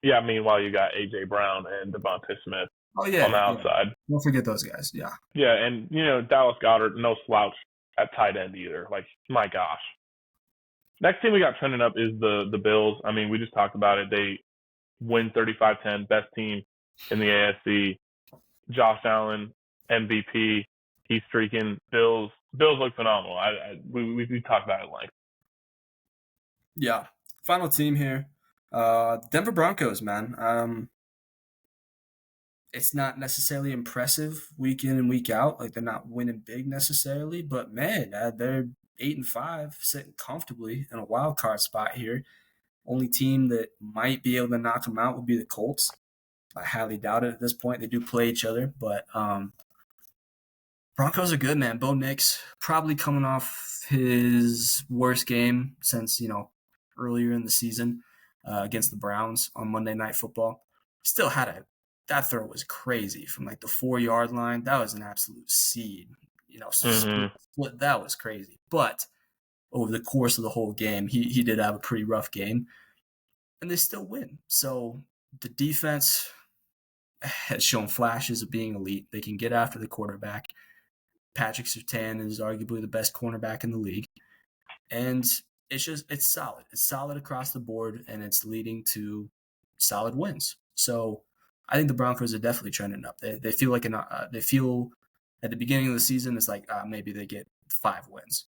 Yeah, meanwhile, you got A.J. Brown and Devontae Smith Oh on the yeah. outside. Don't forget those guys. Yeah. Yeah, and, Dallas Goedert, no slouch at tight end either. Like, my gosh. Next team we got trending up is the Bills. I mean, we just talked about it. They win 35-10, best team in the AFC. Josh Allen, MVP. He's streaking. Bills look phenomenal. We talked about it at length. Yeah. Final team here. Denver Broncos, man. It's not necessarily impressive week in and week out. Like they're not winning big necessarily, but man, they're 8-5, sitting comfortably in a wild card spot here. Only team that might be able to knock them out would be the Colts. I highly doubt it at this point. They do play each other, but Broncos are good, man. Bo Nix probably coming off his worst game since earlier in the season against the Browns on Monday Night Football. Still had that throw was crazy from like the 4-yard line. That was an absolute seed. Split, that was crazy. But over the course of the whole game, he did have a pretty rough game, and they still win. So the defense has shown flashes of being elite. They can get after the quarterback. Patrick Surtain is arguably the best cornerback in the league. And it's solid. It's solid across the board, and it's leading to solid wins. So I think the Broncos are definitely trending up. They feel like they feel at the beginning of the season, it's like maybe they get 5 wins.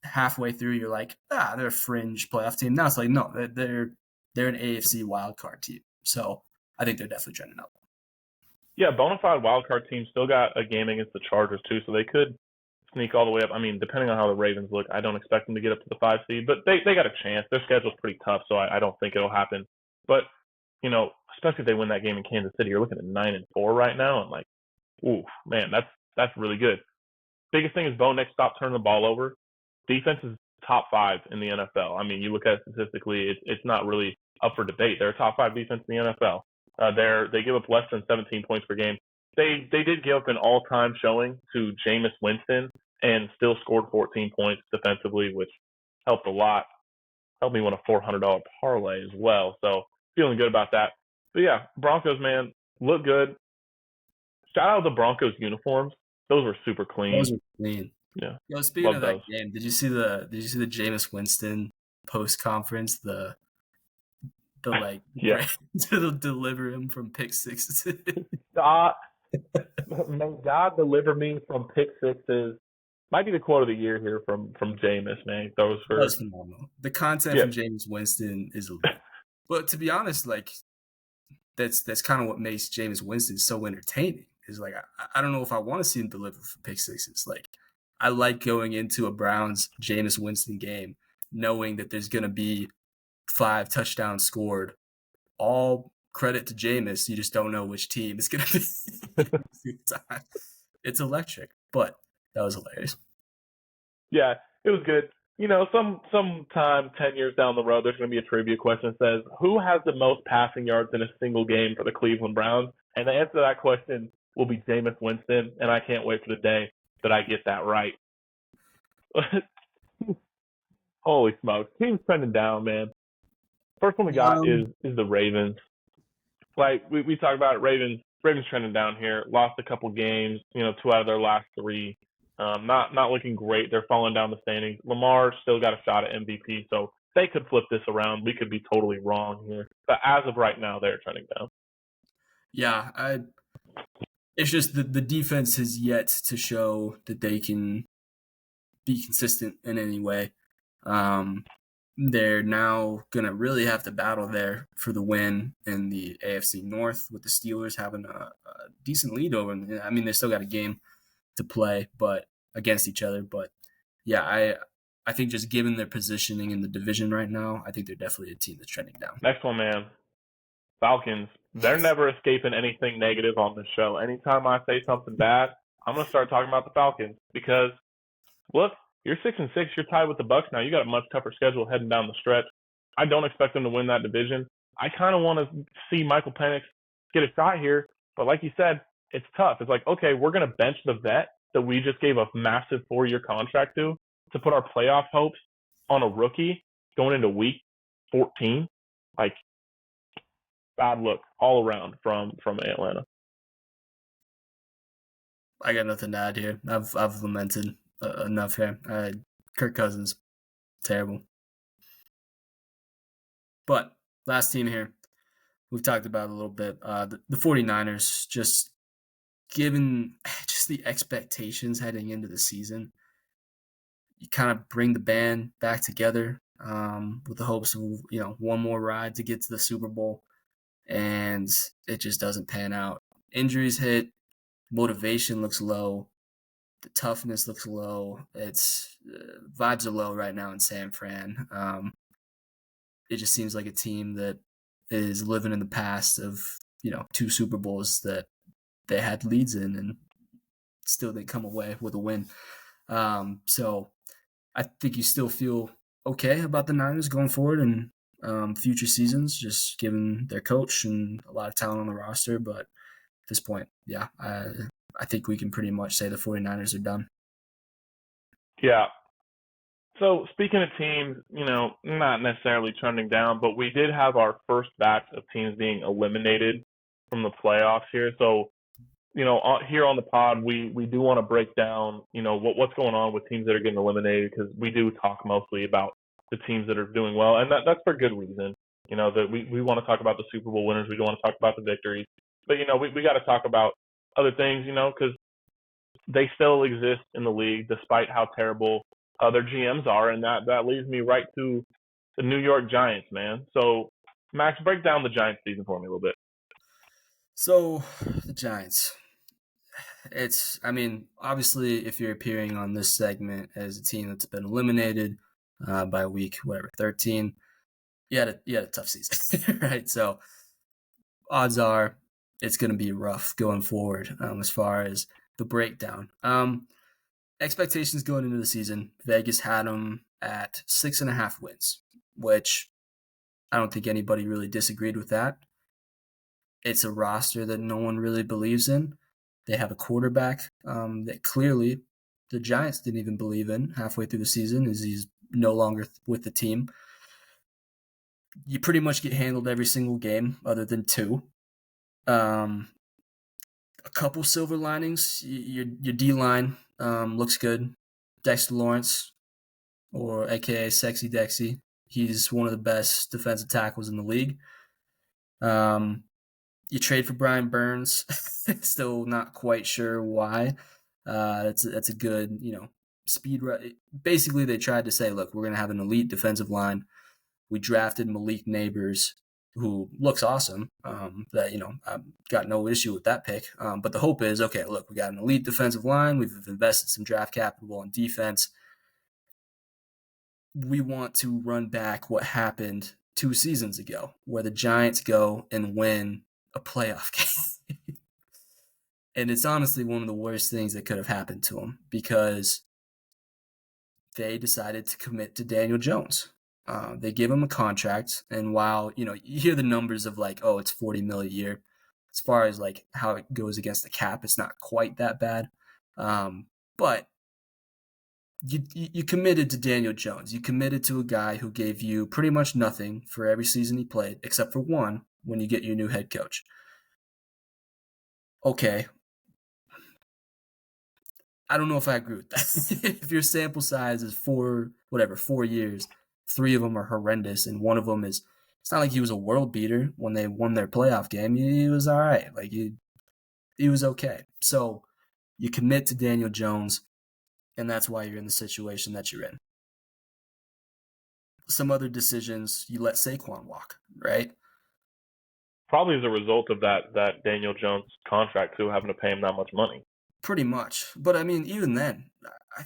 Halfway through, you're like, they're a fringe playoff team. Now it's like, no, they're an AFC wildcard team. So I think they're definitely trending up. Yeah, bona fide wildcard team still got a game against the Chargers too, so they could sneak all the way up. I mean, depending on how the Ravens look, I don't expect them to get up to the 5 seed, but they got a chance. Their schedule's pretty tough, so I don't think it'll happen. But especially if they win that game in Kansas City, you're looking at 9-4 right now, and like, ooh, man, that's really good. Biggest thing is Bo Nix stopped turning the ball over. Defense is top 5 in the NFL. I mean, you look at it statistically, it's not really up for debate. They're a top 5 defense in the NFL. They give up less than 17 points per game. They did give up an all-time showing to Jameis Winston and still scored 14 points defensively, which helped a lot. Helped me win a $400 parlay as well. So feeling good about that. But yeah, Broncos, man, look good. Shout out the Broncos uniforms. Those were super clean. Those are clean. Yeah. Speaking of that game, did you see the Jameis Winston post conference? The like to deliver him from pick sixes. May God deliver me from pick sixes. Might be the quote of the year here from Jameis, man. That's phenomenal. The content from Jameis Winston is elite. But to be honest, like that's kind of what makes Jameis Winston so entertaining. Is like I don't know if I want to see him deliver for pick sixes. Like I like going into a Browns Jameis Winston game knowing that there's gonna be 5 touchdowns scored. All credit to Jameis. You just don't know which team is going to be. It's electric, but that was hilarious. Yeah, it was good. Sometime 10 years down the road, there's going to be a trivia question that says, who has the most passing yards in a single game for the Cleveland Browns? And the answer to that question will be Jameis Winston, and I can't wait for the day that I get that right. Holy smokes. Team's trending down, man. First one we got is the Ravens. Like we talked about it, Ravens trending down here. Lost a couple games, 2 out of their last 3. Not looking great. They're falling down the standings. Lamar still got a shot at MVP, so they could flip this around. We could be totally wrong here, but as of right now, they're trending down. Yeah, it's just the defense has yet to show that they can be consistent in any way. They're now going to really have to battle there for the win in the AFC North with the Steelers having a decent lead over them. I mean, they still got a game to play but against each other. But, yeah, I think just given their positioning in the division right now, I think they're definitely a team that's trending down. Next one, man. Falcons. They're never escaping anything negative on this show. Anytime I say something bad, I'm going to start talking about the Falcons because, look, You're 6-6. You're tied with the Bucks now. You got a much tougher schedule heading down the stretch. I don't expect them to win that division. I kind of want to see Michael Penix get a shot here, but like you said, it's tough. It's like, okay, we're going to bench the vet that we just gave a massive 4-year contract to put our playoff hopes on a rookie going into week 14. Like, bad look all around from Atlanta. I got nothing to add here. I've lamented enough here. Kirk Cousins, terrible. But last team here, we've talked about it a little bit. The 49ers, just given just the expectations heading into the season, you kind of bring the band back together with the hopes of one more ride to get to the Super Bowl, and it just doesn't pan out. Injuries hit, motivation looks low, the toughness looks low. It's vibes are low right now in San Fran. It just seems like a team that is living in the past of 2 Super Bowls that they had leads in and still they come away with a win. So I think you still feel okay about the Niners going forward and future seasons, just given their coach and a lot of talent on the roster. But at this point, yeah, I think we can pretty much say the 49ers are done. Yeah. So speaking of teams, not necessarily trending down, but we did have our first batch of teams being eliminated from the playoffs here. So, here on the pod, we do want to break down, what's going on with teams that are getting eliminated, because we do talk mostly about the teams that are doing well, and that's for good reason. That we want to talk about the Super Bowl winners, we don't want to talk about the victories, but we got to talk about other things, because they still exist in the league despite how terrible other GMs are, and that leads me right to the New York Giants, man. So, Max, break down the Giants season for me a little bit. So, the Giants. Obviously, if you're appearing on this segment as a team that's been eliminated by week 13, you had a tough season, right? So, odds are it's going to be rough going forward as far as the breakdown. Expectations going into the season, Vegas had them at 6.5 wins, which I don't think anybody really disagreed with that. It's a roster that no one really believes in. They have a quarterback that clearly the Giants didn't even believe in halfway through the season, as he's no longer with the team. You pretty much get handled every single game other than 2. A couple silver linings. Your D-line looks good. Dexter Lawrence, or AKA Sexy Dexy, he's one of the best defensive tackles in the league. You trade for Brian Burns. Still not quite sure why. That's a good, speed run. Basically, they tried to say, look, we're going to have an elite defensive line. We drafted Malik Neighbors, who looks awesome. I've got no issue with that pick. But the hope is, okay, look, we got an elite defensive line. We've invested some draft capital on defense. We want to run back what happened 2 seasons ago, where the Giants go and win a playoff game. And it's honestly one of the worst things that could have happened to them, because they decided to commit to Daniel Jones. They give him a contract, and while you hear the numbers of like, oh, it's $40 million a year, as far as like how it goes against the cap, it's not quite that bad. But you committed to Daniel Jones. You committed to a guy who gave you pretty much nothing for every season he played, except for one when you get your new head coach. Okay. I don't know if I agree with that. If your sample size is 4 years, 3 of them are horrendous, and one of them is, it's not like he was a world beater when they won their playoff game. He was all right. Like he was okay. So you commit to Daniel Jones, and that's why you're in the situation that you're in. Some other decisions, you let Saquon walk, right? Probably as a result of that Daniel Jones contract too, having to pay him that much money. Pretty much. But I mean, even then,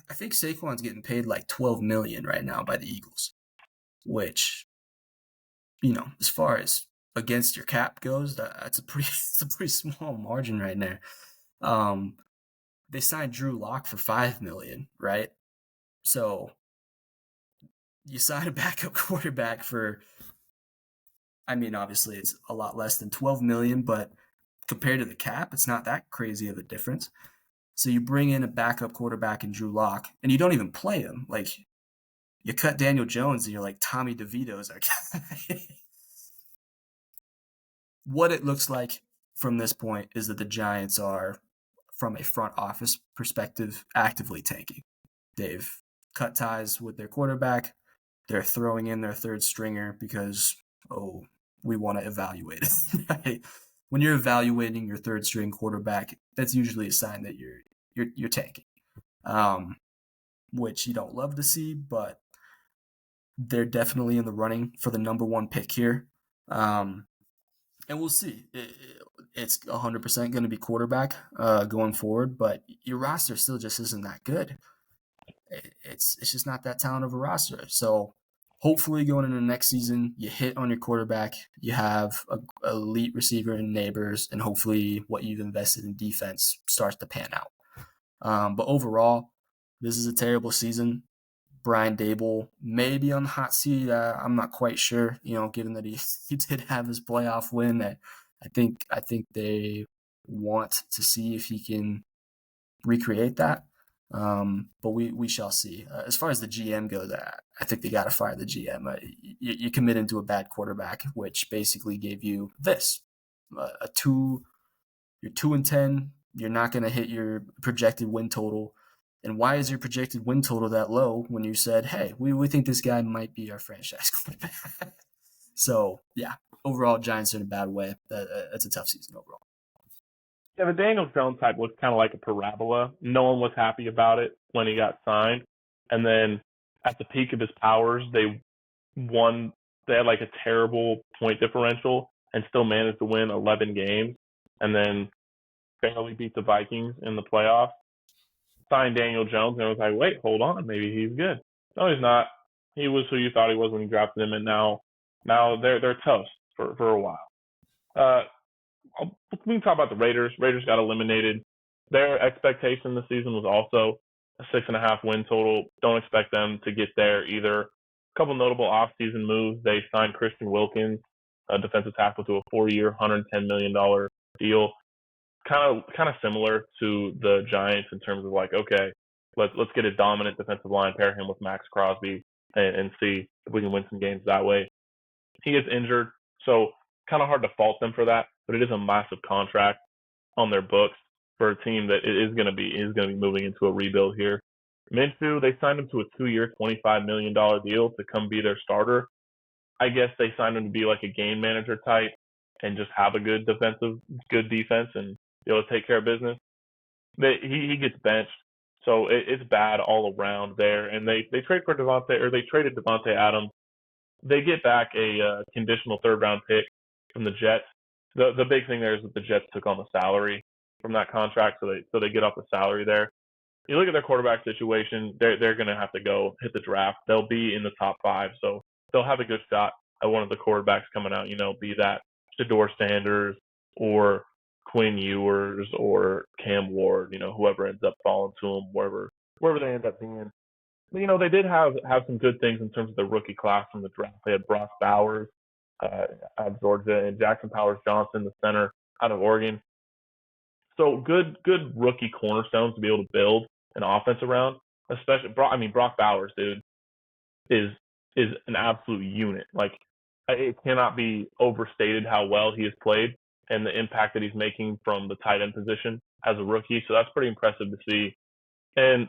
I think Saquon's getting paid like $12 million right now by the Eagles, which, as far as against your cap goes, it's a pretty small margin right there. They signed Drew Lock for $5 million, right? So you sign a backup quarterback for, I mean, obviously it's a lot less than 12 million, but compared to the cap, it's not that crazy of a difference. So you bring in a backup quarterback in Drew Lock, and you don't even play him. Like, you cut Daniel Jones, and you're like, Tommy DeVito's our guy. What it looks like from this point is that the Giants are, from a front office perspective, actively tanking. They've cut ties with their quarterback. They're throwing in their third stringer because, we want to evaluate it. Right? When you're evaluating your third string quarterback, that's usually a sign that you're tanking, which you don't love to see, but they're definitely in the running for the number one pick here. And we'll see. It's 100% going to be quarterback going forward, but your roster still just isn't that good. It's just not that talent of a roster. So hopefully going into next season, you hit on your quarterback, you have a elite receiver in Neighbors, and hopefully what you've invested in defense starts to pan out. But overall, this is a terrible season. Brian Dable may be on the hot seat. I'm not quite sure, given that he did have his playoff win. I think they want to see if he can recreate that. But we shall see. As far as the GM goes, I think they got to fire the GM. You committed to a bad quarterback, which basically gave you this: you're 2-10. You're not going to hit your projected win total. And why is your projected win total that low when you said, hey, we think this guy might be our franchise quarterback? So, yeah, overall, Giants are in a bad way. That's a tough season overall. Yeah, the Daniel Jones type looks kind of like a parabola. No one was happy about it when he got signed. And then at the peak of his powers, they had like a terrible point differential and still managed to win 11 games and then barely beat the Vikings in the playoffs. Signed Daniel Jones, and I was like, wait, hold on, maybe he's good. No, he's not. He was who you thought he was when you drafted him, and now they're toast for a while. We can talk about the Raiders. Raiders got eliminated. Their expectation this season was also a 6.5 win total. Don't expect them to get there either. A couple notable offseason moves. They signed Christian Wilkins, a defensive tackle, to a 4-year, $110 million deal. Kind of similar to the Giants in terms of like, okay, let's get a dominant defensive line, pair him with Max Crosby, and see if we can win some games that way. He gets injured, so kind of hard to fault them for that, but it is a massive contract on their books for a team that is going to be moving into a rebuild here. Minshew, they signed him to a 2-year, $25 million deal to come be their starter. I guess they signed him to be like a game manager type and just have a good defense and be able to take care of business. He gets benched, so it's bad all around there. And they traded Devontae Adams. They get back a conditional third-round pick from the Jets. The big thing there is that the Jets took on the salary from that contract, so they get off the salary there. You look at their quarterback situation; they're going to have to go hit the draft. They'll be in the top 5, so they'll have a good shot at one of the quarterbacks coming out. Be that Shedeur Sanders or Quinn Ewers or Cam Ward, whoever ends up falling to them, wherever they end up being. But, they did have some good things in terms of the rookie class from the draft. They had Brock Bowers out of Georgia and Jackson Powers-Johnson, the center, out of Oregon. So good rookie cornerstones to be able to build an offense around. Especially, Brock Bowers, dude, is an absolute unit. Like, it cannot be overstated how well he has played and the impact that he's making from the tight end position as a rookie. So that's pretty impressive to see. And,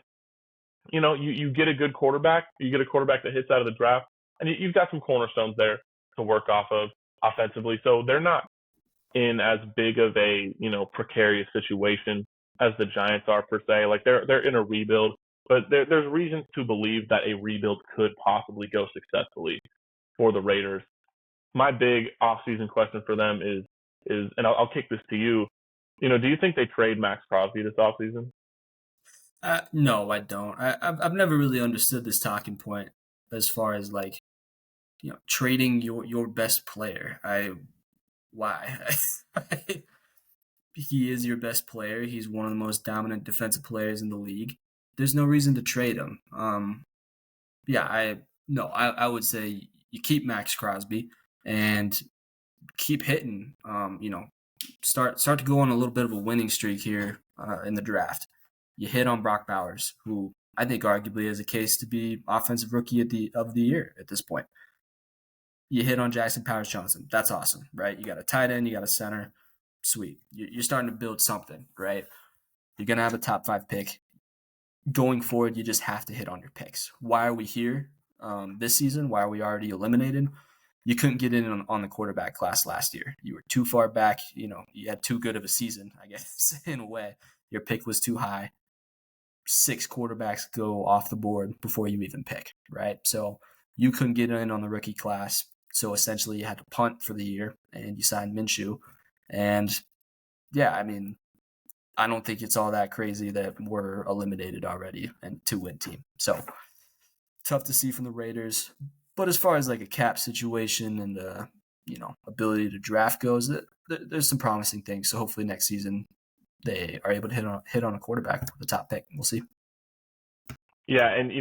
you get a good quarterback. You get a quarterback that hits out of the draft, and you've got some cornerstones there to work off of offensively. So they're not in as big of a, precarious situation as the Giants are per se. Like they're in a rebuild, but there's reasons to believe that a rebuild could possibly go successfully for the Raiders. My big offseason question for them is, and I'll kick this to you. Do you think they trade Max Crosby this offseason? No, I don't. I've never really understood this talking point as far as like, trading your best player. Why? He is your best player. He's one of the most dominant defensive players in the league. there's no reason to trade him. Yeah, I would say you keep Max Crosby and keep hitting. Start to go on a little bit of a winning streak here in the draft. You hit on Brock Bowers, who I think arguably has a case to be offensive rookie of the year at this point. You hit on Jackson Powers Johnson. That's awesome, right? You got a tight end, you got a center. Sweet. You're starting to build something, right? You're going to have a top 5 pick. Going forward, you just have to hit on your picks. Why are we here this season? Why are we already eliminated? You couldn't get in on the quarterback class last year. You were too far back. You had too good of a season, I guess, in a way. Your pick was too high. 6 quarterbacks go off the board before you even pick, right? So you couldn't get in on the rookie class. So essentially you had to punt for the year and you signed Minshew. And yeah, I mean, I don't think it's all that crazy that we're eliminated already and 2-win team. So tough to see from the Raiders. But as far as like a cap situation and ability to draft goes, there's some promising things. So hopefully next season they are able to hit on a quarterback with the top pick. We'll see. Yeah, and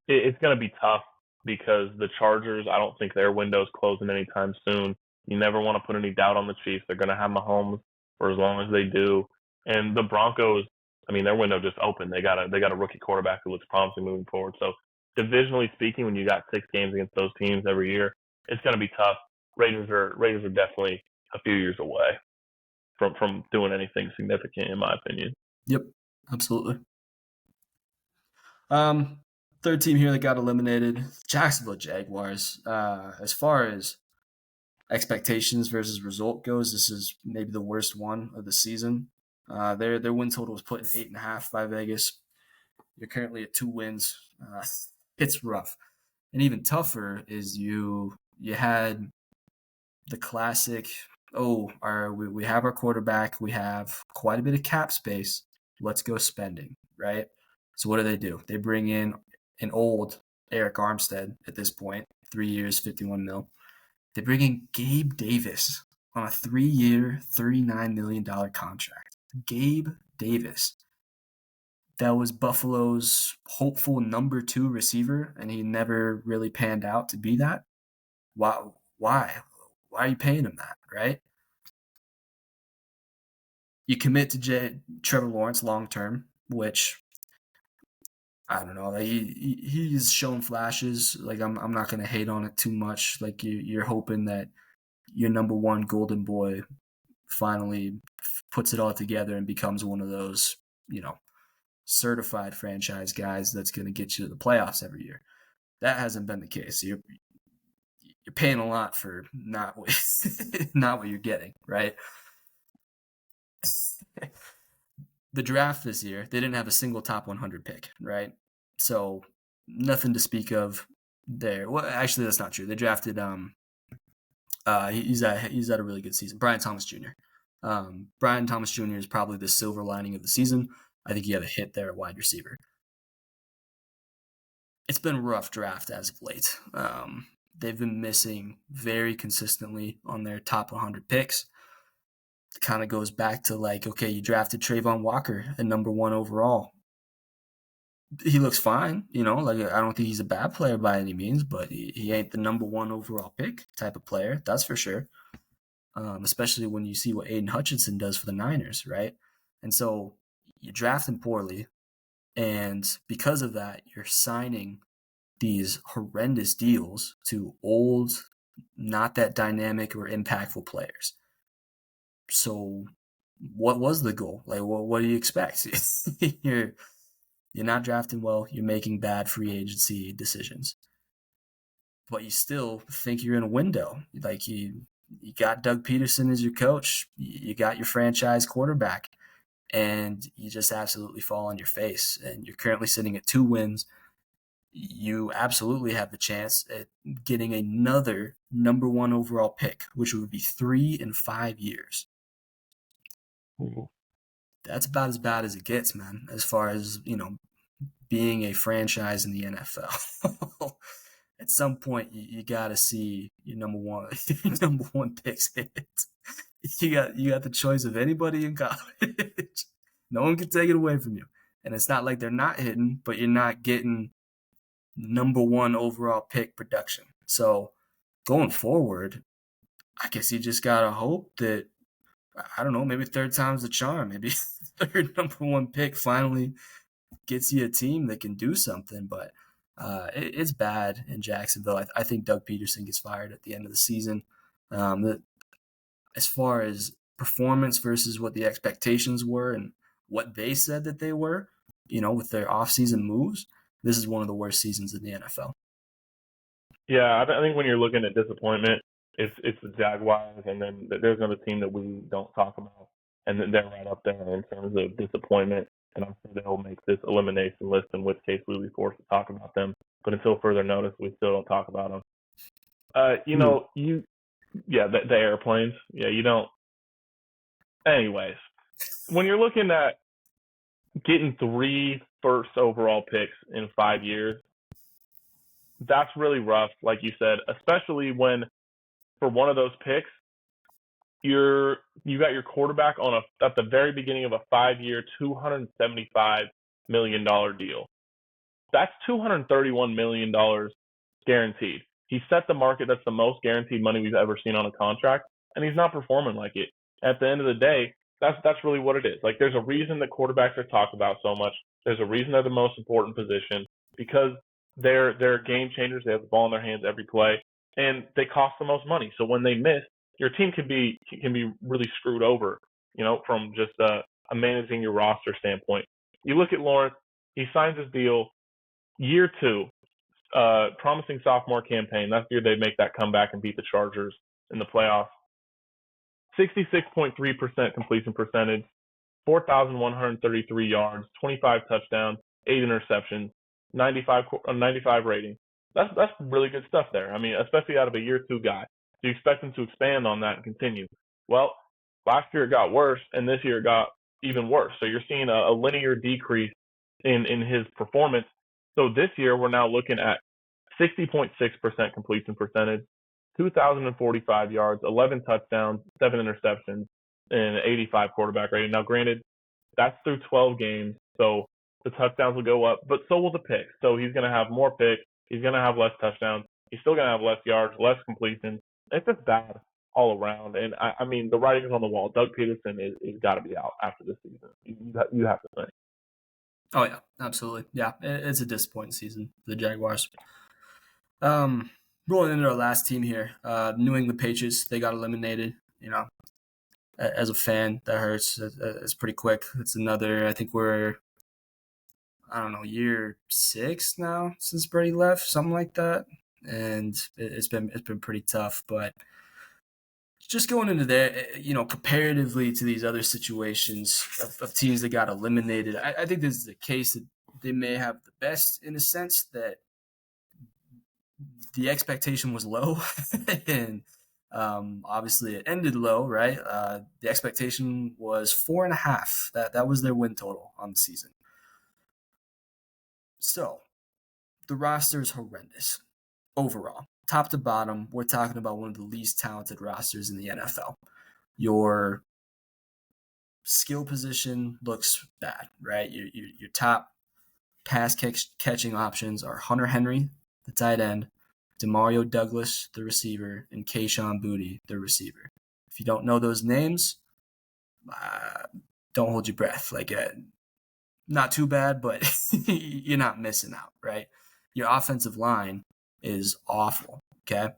it's going to be tough because the Chargers, I don't think their window's closing anytime soon. You never want to put any doubt on the Chiefs. They're going to have Mahomes for as long as they do. And the Broncos, I mean, their window just opened. They got a rookie quarterback who looks promising moving forward. So divisionally speaking, when you got 6 games against those teams every year, it's going to be tough. Raiders are definitely a few years away from doing anything significant, in my opinion. Yep, absolutely. Third team here that got eliminated, Jacksonville Jaguars. As far as expectations versus result goes, this is maybe the worst one of the season. Their win total was put in 8.5 by Vegas. You're currently at 2 wins. It's rough. And even tougher is you had the classic, we have our quarterback, we have quite a bit of cap space, let's go spending, right? So what do? They bring in an old Eric Armstead at this point, 3 years, $51 million. They bring in Gabe Davis on a 3-year, $39 million contract. Gabe Davis. That was Buffalo's hopeful number 2 receiver, and he never really panned out to be that. Why? Why are you paying him that, right? You commit to Trevor Lawrence long term, which I don't know. He's shown flashes. Like I'm not gonna hate on it too much. Like you're hoping that your number 1 golden boy finally puts it all together and becomes one of those, certified franchise guys that's gonna get you to the playoffs every year. That hasn't been the case. You're paying a lot for not what you're getting, right? The draft this year, they didn't have a single top 100 pick, right? So nothing to speak of there. Well, actually, that's not true. They drafted he's had a really good season. Brian Thomas Jr. Brian Thomas Jr. is probably the silver lining of the season. I think he had a hit there at wide receiver. It's been a rough draft as of late. They've been missing very consistently on their top 100 picks. It kind of goes back to like, okay, you drafted Trayvon Walker at number 1 overall. He looks fine, like I don't think he's a bad player by any means, but he ain't the number 1 overall pick type of player, that's for sure. Especially when you see what Aiden Hutchinson does for the Niners, right? And so you draft him poorly, and because of that, you're signing these horrendous deals to old, not that dynamic or impactful players. So what was the goal? Like, what do you expect? You're not drafting well. You're making bad free agency decisions. But you still think you're in a window. Like you got Doug Peterson as your coach. You got your franchise quarterback. And you just absolutely fall on your face. And you're currently sitting at 2 wins. You absolutely have the chance at getting another number 1 overall pick, which would be 3 in 5 years. Mm-hmm. That's about as bad as it gets, man, as far as, being a franchise in the NFL. At some point, you got to see your number one picks hit. You got the choice of anybody in college. No one can take it away from you. And it's not like they're not hitting, but you're not getting number one overall pick production. So going forward, I guess you just gotta hope that, I don't know, maybe third time's the charm. Maybe third number one pick finally gets you a team that can do something. But it's bad in Jacksonville. I think Doug Peterson gets fired at the end of the season. As far as performance versus what the expectations were and what they said that they were, with their offseason moves, this is one of the worst seasons in the NFL. Yeah, I think when you're looking at disappointment, it's the Jaguars, and then there's another team that we don't talk about, and then they're right up there in terms of disappointment. And I'm sure they'll make this elimination list, in which case we'll be forced to talk about them. But until further notice, we still don't talk about them. The airplanes. Yeah, you don't. Anyways, when you're looking at getting 3 first overall picks in 5 years, that's really rough, like you said, especially when for one of those picks, you got your quarterback at the very beginning of a 5-year, $275 million deal. That's $231 million guaranteed. He set the market. That's the most guaranteed money we've ever seen on a contract, and he's not performing like it. At the end of the day, that's really what it is. Like, there's a reason that quarterbacks are talked about so much. There's a reason they're the most important position, because they're game changers. They have the ball in their hands every play, and they cost the most money. So when they miss, your team can be really screwed over, from just a managing your roster standpoint. You look at Lawrence. He signs his deal year 2. Promising sophomore campaign. That's the year they make that comeback and beat the Chargers in the playoffs. 66.3% completion percentage, 4,133 yards, 25 touchdowns, 8 interceptions, 95 rating. That's really good stuff there. I mean, especially out of a year 2 guy. Do you expect him to expand on that and continue? Well, last year it got worse, and this year it got even worse. So you're seeing a linear decrease in his performance. So this year we're now looking at 60.6% completion percentage, 2,045 yards, 11 touchdowns, 7 interceptions, and 85 quarterback rating. Now, granted, that's through 12 games, so the touchdowns will go up, but so will the picks. So he's going to have more picks. He's going to have less touchdowns. He's still going to have less yards, less completion. It's just bad all around. And, I mean, the writing is on the wall. Doug Peterson is got to be out after this season. You have to think. Oh, yeah, absolutely. Yeah, it's a disappointing season for the Jaguars. Rolling into our last team here, New England Patriots. They got eliminated. As a fan, that hurts. It's pretty quick. It's another. I think we're, year 6 now since Brady left, something like that, and it's been pretty tough. But just going into there, comparatively to these other situations of teams that got eliminated, I think this is a case that they may have the best, in a sense that the expectation was low, and obviously it ended low, right? The expectation was 4.5. That was their win total on the season. So the roster is horrendous overall. Top to bottom, we're talking about one of the least talented rosters in the NFL. Your skill position looks bad, right? Your top pass catching options are Hunter Henry, the tight end, Demario Douglas, the receiver, and Kayshon Boutte, the receiver. If you don't know those names, don't hold your breath. Not too bad, but you're not missing out, right? Your offensive line is awful, okay?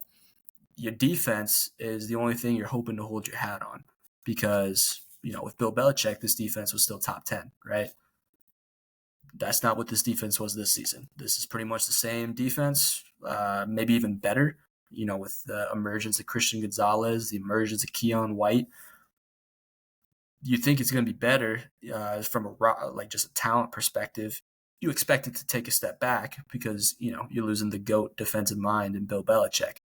Your defense is the only thing you're hoping to hold your hat on, because, with Bill Belichick, this defense was still top 10, right? That's not what this defense was this season. This is pretty much the same defense, maybe even better, with the emergence of Christian Gonzalez, the emergence of Keon White. You think it's going to be better from just a talent perspective. You expect it to take a step back because, you're losing the GOAT defensive mind in Bill Belichick.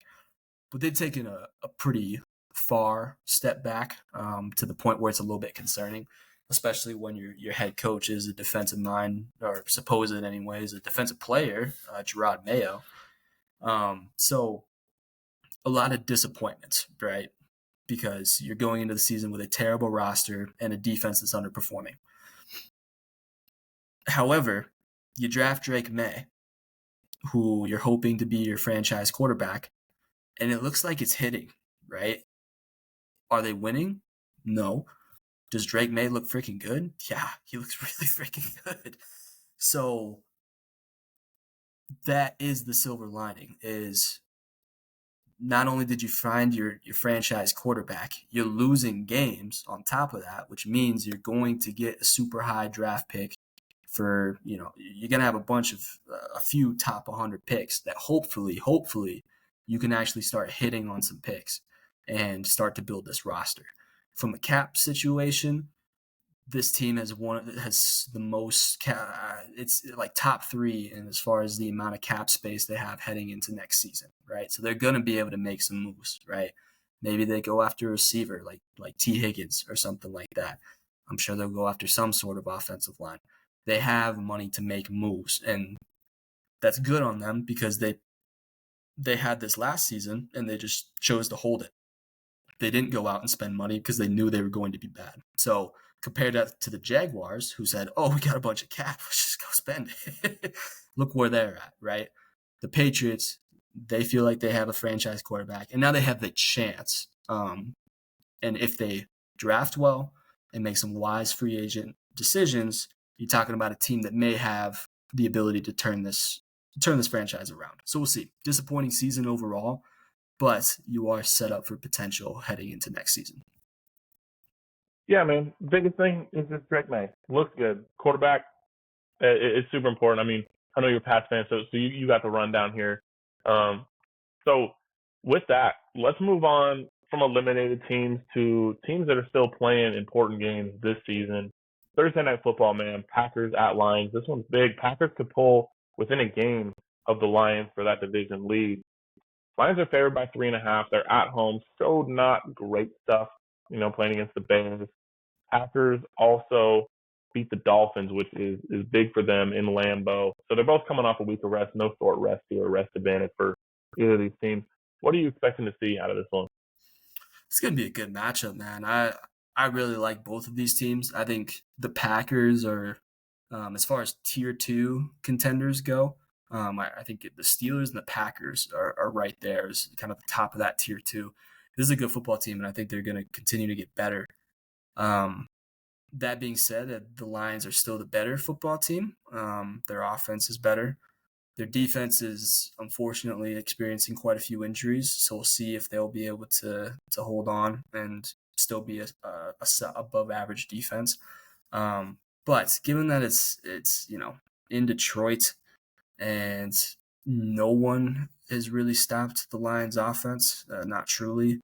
But they've taken a pretty far step back to the point where it's a little bit concerning, especially when your head coach is a defensive mind, or supposed anyways, a defensive player, Gerard Mayo. So a lot of disappointments, right? Because you're going into the season with a terrible roster and a defense that's underperforming. However, you draft Drake May, who you're hoping to be your franchise quarterback, and it looks like it's hitting, right? Are they winning? No. Does Drake May look freaking good? Yeah, he looks really freaking good. So that is the silver lining, is not only did you find your franchise quarterback, you're losing games on top of that, which means you're going to get a super high draft pick for, you're going to have a few top 100 picks that hopefully you can actually start hitting on some picks and start to build this roster. From a cap situation, this team has the most it's like top 3 in as far as the amount of cap space they have heading into next season, right? So they're going to be able to make some moves, right? Maybe they go after a receiver like T Higgins or something like that. I'm sure they'll go after some sort of offensive line. They have money to make moves, and that's good on them because they had this last season and they just chose to hold it. They didn't go out and spend money because they knew they were going to be bad. So compare that to the Jaguars, who said, "Oh, we got a bunch of cap, let's just go spend it." Look where they're at, right? The Patriots, they feel like they have a franchise quarterback, and now they have the chance. And if they draft well and make some wise free agent decisions, you're talking about a team that may have the ability to turn this franchise around. So we'll see. Disappointing season overall, but you are set up for potential heading into next season. Yeah, man. Biggest thing is just Drake May. Looks good. Quarterback, it's super important. I mean, I know you're a Pats fan, so you got the rundown here. So with that, let's move on from eliminated teams to teams that are still playing important games this season. Thursday Night Football, man. Packers at Lions. This one's big. Packers could pull within a game of the Lions for that division lead. Lions are favored by 3.5. They're at home. So not great stuff, playing against the Bears. Packers also beat the Dolphins, which is big for them in Lambeau. So they're both coming off a week of rest. No short rest here, rest advantage for either of these teams. What are you expecting to see out of this one? It's going to be a good matchup, man. I really like both of these teams. I think the Packers are, as far as tier 2 contenders go, I think the Steelers and the Packers are right there as kind of the top of that tier 2. This is a good football team, and I think they're going to continue to get better. That being said, the Lions are still the better football team. Their offense is better. Their defense is unfortunately experiencing quite a few injuries, so we'll see if they'll be able to hold on and still be a above average defense. But given that it's in Detroit and no one has really stopped the Lions offense, not truly.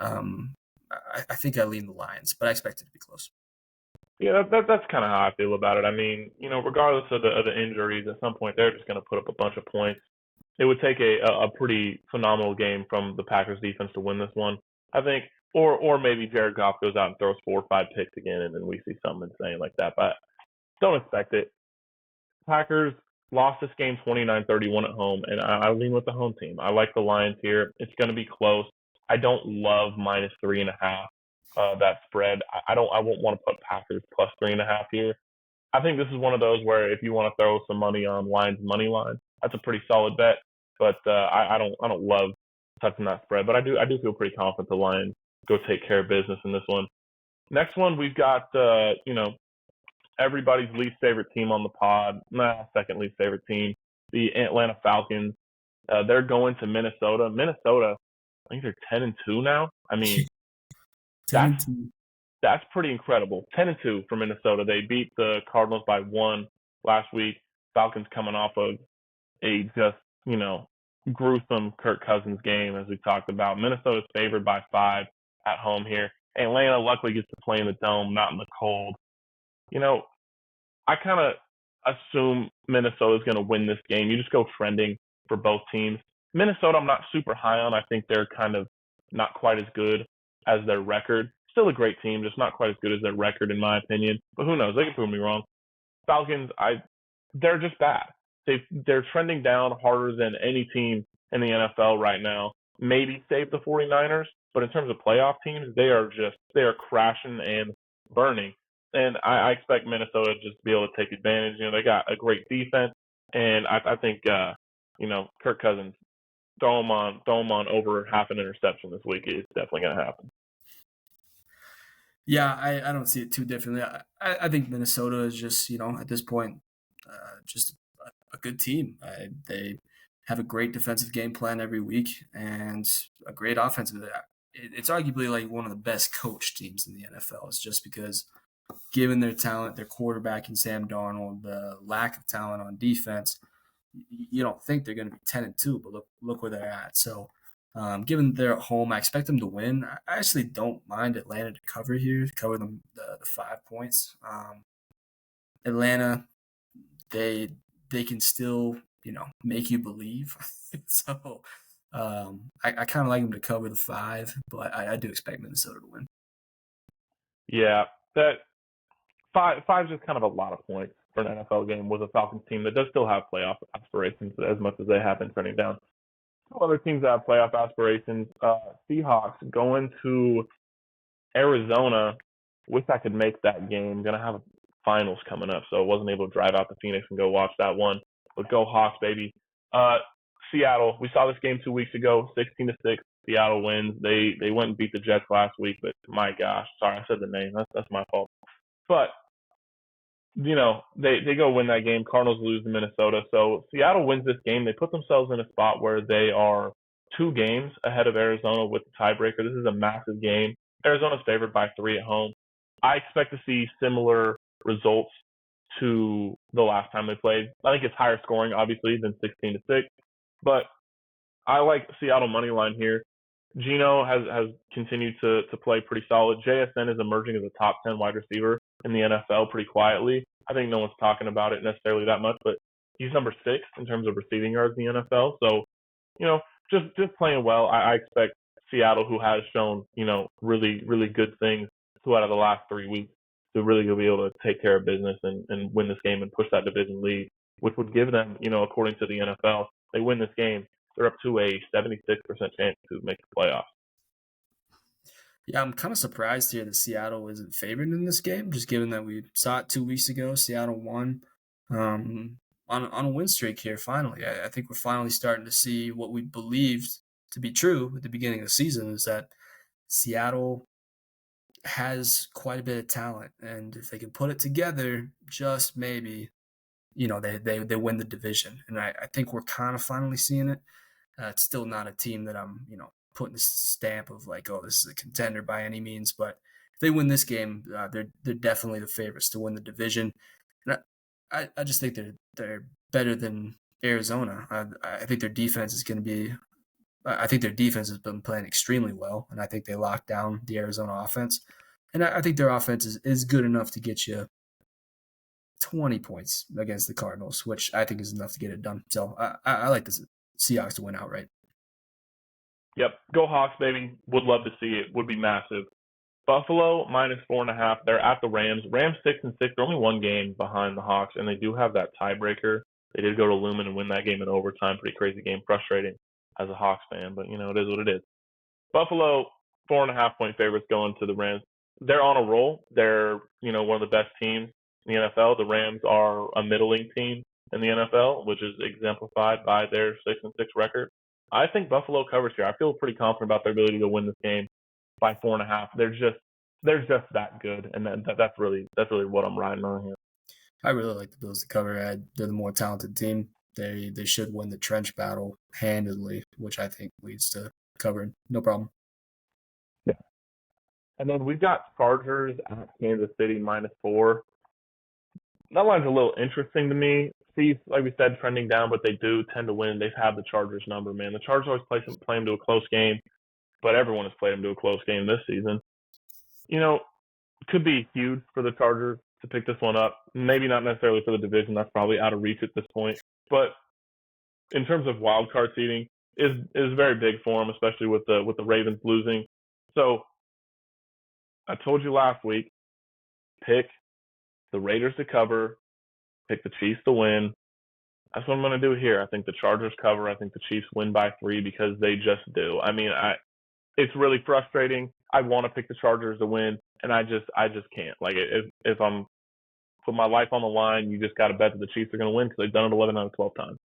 I think I lean the Lions, but I expect it to be close. Yeah, that's kind of how I feel about it. I mean, regardless of the injuries, at some point they're just going to put up a bunch of points. It would take a pretty phenomenal game from the Packers defense to win this one, I think. Or maybe Jared Goff goes out and throws 4 or 5 picks again, and then we see something insane like that. But don't expect it. Packers lost this game 29-31 at home, and I lean with the home team. I like the Lions here. It's going to be close. I don't love minus 3.5. That spread. I won't want to put Packers plus 3.5 here. I think this is one of those where if you want to throw some money on Lions money line, that's a pretty solid bet. But I don't love touching that spread. But I do feel pretty confident the Lions go take care of business in this one. Next one we've got everybody's least favorite team on the pod. Second least favorite team, the Atlanta Falcons. They're going to Minnesota. Minnesota, I think they're 10-2 now. I mean, that's pretty incredible. 10-2 for Minnesota. They beat the Cardinals by 1 last week. Falcons coming off of a just, gruesome Kirk Cousins game, as we talked about. Minnesota's favored by 5 at home here. Atlanta luckily gets to play in the dome, not in the cold. I kind of assume Minnesota's going to win this game. You just go trending for both teams. Minnesota, I'm not super high on. I think they're kind of not quite as good as their record. Still a great team, just not quite as good as their record, in my opinion. But who knows? They can prove me wrong. Falcons, they're just bad. They're trending down harder than any team in the NFL right now. Maybe save the 49ers, but in terms of playoff teams, they are crashing and burning. and I expect Minnesota just to be able to take advantage. They got a great defense, and I think Kirk Cousins throw him on over half an interception this week. It's definitely going to happen. Yeah, I don't see it too differently. I think Minnesota is just, at this point, just a good team. They have a great defensive game plan every week and a great offensive. It's arguably like one of the best coached teams in the NFL. It's just because, given their talent, their quarterback in Sam Darnold, the lack of talent on defense, you don't think they're going to be 10-2, but look where they're at. So, given they're at home, I expect them to win. I actually don't mind Atlanta to cover here, cover them the 5 points. Atlanta, they can still make you believe. So I kind of like them to cover the 5, but I do expect Minnesota to win. Yeah, that five is just kind of a lot of points for an NFL game with a Falcons team that does still have playoff aspirations as much as they have been trending down. Two other teams that have playoff aspirations, Seahawks going to Arizona. Wish I could make that game. Going to have finals coming up, so I wasn't able to drive out to Phoenix and go watch that one. But go Hawks, baby. Seattle. We saw this game 2 weeks ago, 16-6. Seattle wins. They went and beat the Jets last week, but my gosh, sorry, I said the name. That's my fault. But they go win that game. Cardinals lose to Minnesota. So Seattle wins this game. They put themselves in a spot where they are 2 games ahead of Arizona with the tiebreaker. This is a massive game. Arizona's favored by 3 at home. I expect to see similar results to the last time they played. I think it's higher scoring, obviously, than 16-6. But I like Seattle money line here. Geno has continued to play pretty solid. JSN is emerging as a top 10 wide receiver in the NFL pretty quietly. I think no one's talking about it necessarily that much, but he's number 6 in terms of receiving yards in the NFL. So, just playing well. I expect Seattle, who has shown, really, really good things 2 out of the last 3 weeks, to really be able to take care of business and win this game and push that division lead, which would give them, according to the NFL, they win this game, they're up to a 76% chance to make the playoffs. Yeah, I'm kind of surprised here that Seattle isn't favored in this game, just given that we saw it 2 weeks ago. Seattle won on a win streak here, finally. I think we're finally starting to see what we believed to be true at the beginning of the season, is that Seattle has quite a bit of talent. And if they can put it together, just maybe, they win the division. And I think we're kind of finally seeing it. It's still not a team that I'm, putting the stamp of like, oh, this is a contender by any means. But if they win this game, they're definitely the favorites to win the division. And I just think they're better than Arizona. I think their defense is going to be. I think their defense has been playing extremely well, and I think they locked down the Arizona offense. And I think their offense is good enough to get you 20 points against the Cardinals, which I think is enough to get it done. So I like the Seahawks to win outright. Yep. Go Hawks, baby. Would love to see it. Would be massive. Buffalo -4.5. They're at the Rams. Rams 6-6. They're only 1 game behind the Hawks, and they do have that tiebreaker. They did go to Lumen and win that game in overtime. Pretty crazy game. Frustrating as a Hawks fan, but it is what it is. Buffalo 4.5-point favorites going to the Rams. They're on a roll. They're one of the best teams in the NFL. The Rams are a middling team in the NFL, which is exemplified by their 6-6 record. I think Buffalo covers here. I feel pretty confident about their ability to win this game by 4.5. They're just that good, and that's really what I'm riding on here. I really like the Bills to cover. They're the more talented team. They should win the trench battle handedly, which I think leads to covering. No problem. Yeah. And then we've got Chargers at Kansas City -4. That line's a little interesting to me. Chiefs, like we said, trending down, but they do tend to win. They've had the Chargers number, man. The Chargers always play them to a close game, but everyone has played them to a close game this season. Could be huge for the Chargers to pick this one up. Maybe not necessarily for the division. That's probably out of reach at this point. But in terms of wild card seeding, is very big for them, especially with the Ravens losing. So I told you last week, pick the Raiders to cover, pick the Chiefs to win. That's what I'm going to do here. I think the Chargers cover. I think the Chiefs win by 3 because they just do. I mean, It's really frustrating. I want to pick the Chargers to win, and I just can't. Like if I'm put my life on the line, you just got to bet that the Chiefs are going to win because they've done it 11 out of 12 times.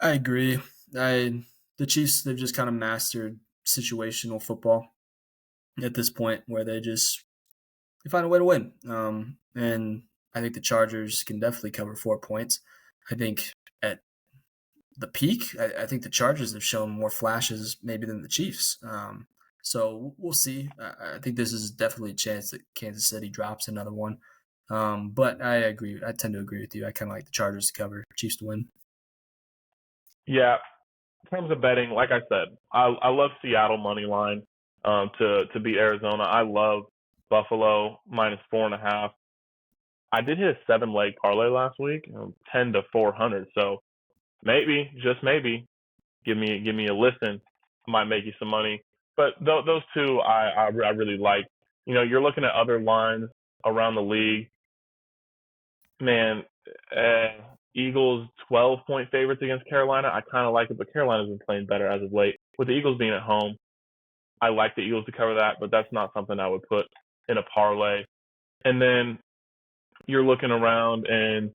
I agree. The Chiefs, they've just kind of mastered situational football at this point, where they find a way to win. And I think the Chargers can definitely cover 4 points. I think at the peak, I think the Chargers have shown more flashes maybe than the Chiefs. So we'll see. I think this is definitely a chance that Kansas City drops another one. But I agree. I tend to agree with you. I kind of like the Chargers to cover, Chiefs to win. Yeah, in terms of betting, like I said, I love Seattle money line to beat Arizona. I love Buffalo -4.5. I did hit a 7-leg parlay last week, 10 to 400. So maybe, just maybe, give me a listen. I might make you some money. But those two I really like. You're looking at other lines around the league. Man, uh, Eagles 12-point favorites against Carolina. I kind of like it, but Carolina's been playing better as of late. With the Eagles being at home, I like the Eagles to cover that, but that's not something I would put in a parlay. And then you're looking around and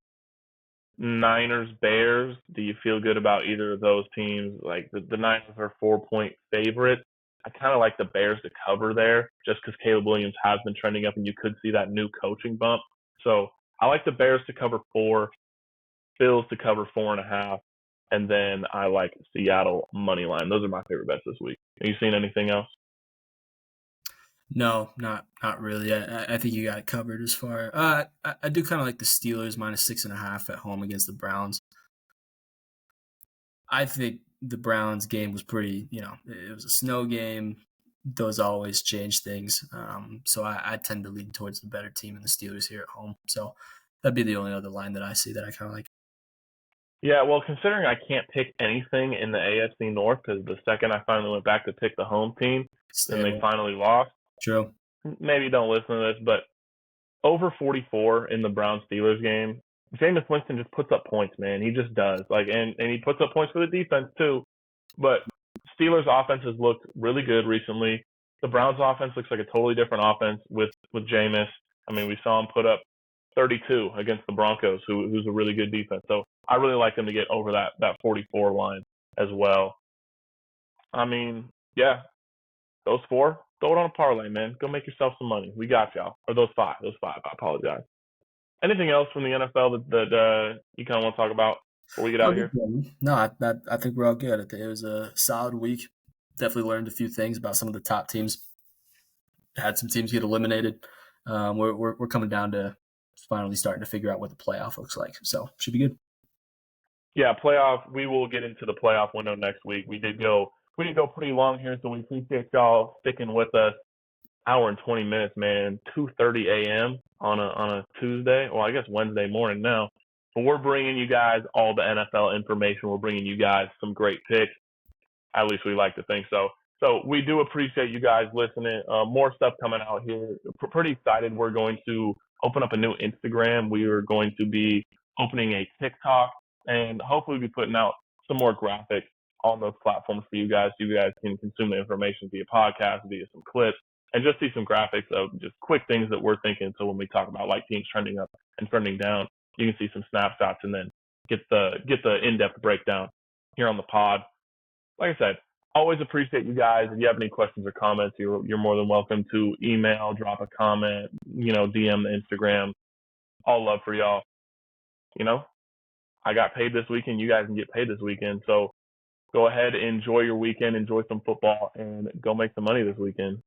Niners, Bears. Do you feel good about either of those teams? Like the Niners are 4-point favorites. I kind of like the Bears to cover there just because Caleb Williams has been trending up and you could see that new coaching bump. So I like the Bears to cover 4, Bills to cover 4.5, and then I like Seattle money line. Those are my favorite bets this week. Have you seen anything else? No, not really. I think you got it covered as far. I do kind of like the Steelers -6.5 at home against the Browns. I think the Browns game was pretty. It was a snow game. Those always change things. So I tend to lean towards the better team in the Steelers here at home. So that'd be the only other line that I see that I kind of like. Yeah, well, considering I can't pick anything in the AFC North because the second I finally went back to pick the home team, then Stay they away. finally lost. True. Maybe don't listen to this, but over 44 in the Browns Steelers game. Jameis Winston just puts up points, man. He just does. And he puts up points for the defense too. But Steelers offense has looked really good recently. The Browns offense looks like a totally different offense with Jameis. I mean, we saw him put up 32 against the Broncos, who's a really good defense. So I really like them to get over that 44 line as well. I mean, yeah, those 4, throw it on a parlay, man. Go make yourself some money. We got y'all. Or those 5. I apologize. Anything else from the NFL that you kind of want to talk about before we get out of here? No, I think we're all good. I think it was a solid week. Definitely learned a few things about some of the top teams. Had some teams get eliminated. We're coming down to finally starting to figure out what the playoff looks like. So should be good. Yeah, playoff. We will get into the playoff window next week. We did go pretty long here, so we appreciate y'all sticking with us. Hour and 20 minutes, man. 2:30 a.m. on a Tuesday. Well, I guess Wednesday morning now. But we're bringing you guys all the NFL information. We're bringing you guys some great picks. At least we like to think so. So we do appreciate you guys listening. More stuff coming out here. Pretty excited. We're going to open up a new Instagram. We are going to be opening a TikTok and hopefully be putting out some more graphics on those platforms for you guys so you guys can consume the information via podcast, via some clips, and just see some graphics of just quick things that we're thinking. So when we talk about like teams trending up and trending down, you can see some snapshots and then get the in-depth breakdown here on the pod. Like I said, always appreciate you guys. If you have any questions or comments, you're more than welcome to email, drop a comment, DM the Instagram. All love for y'all. I got paid this weekend. You guys can get paid this weekend. So go ahead, enjoy your weekend, enjoy some football, and go make some money this weekend.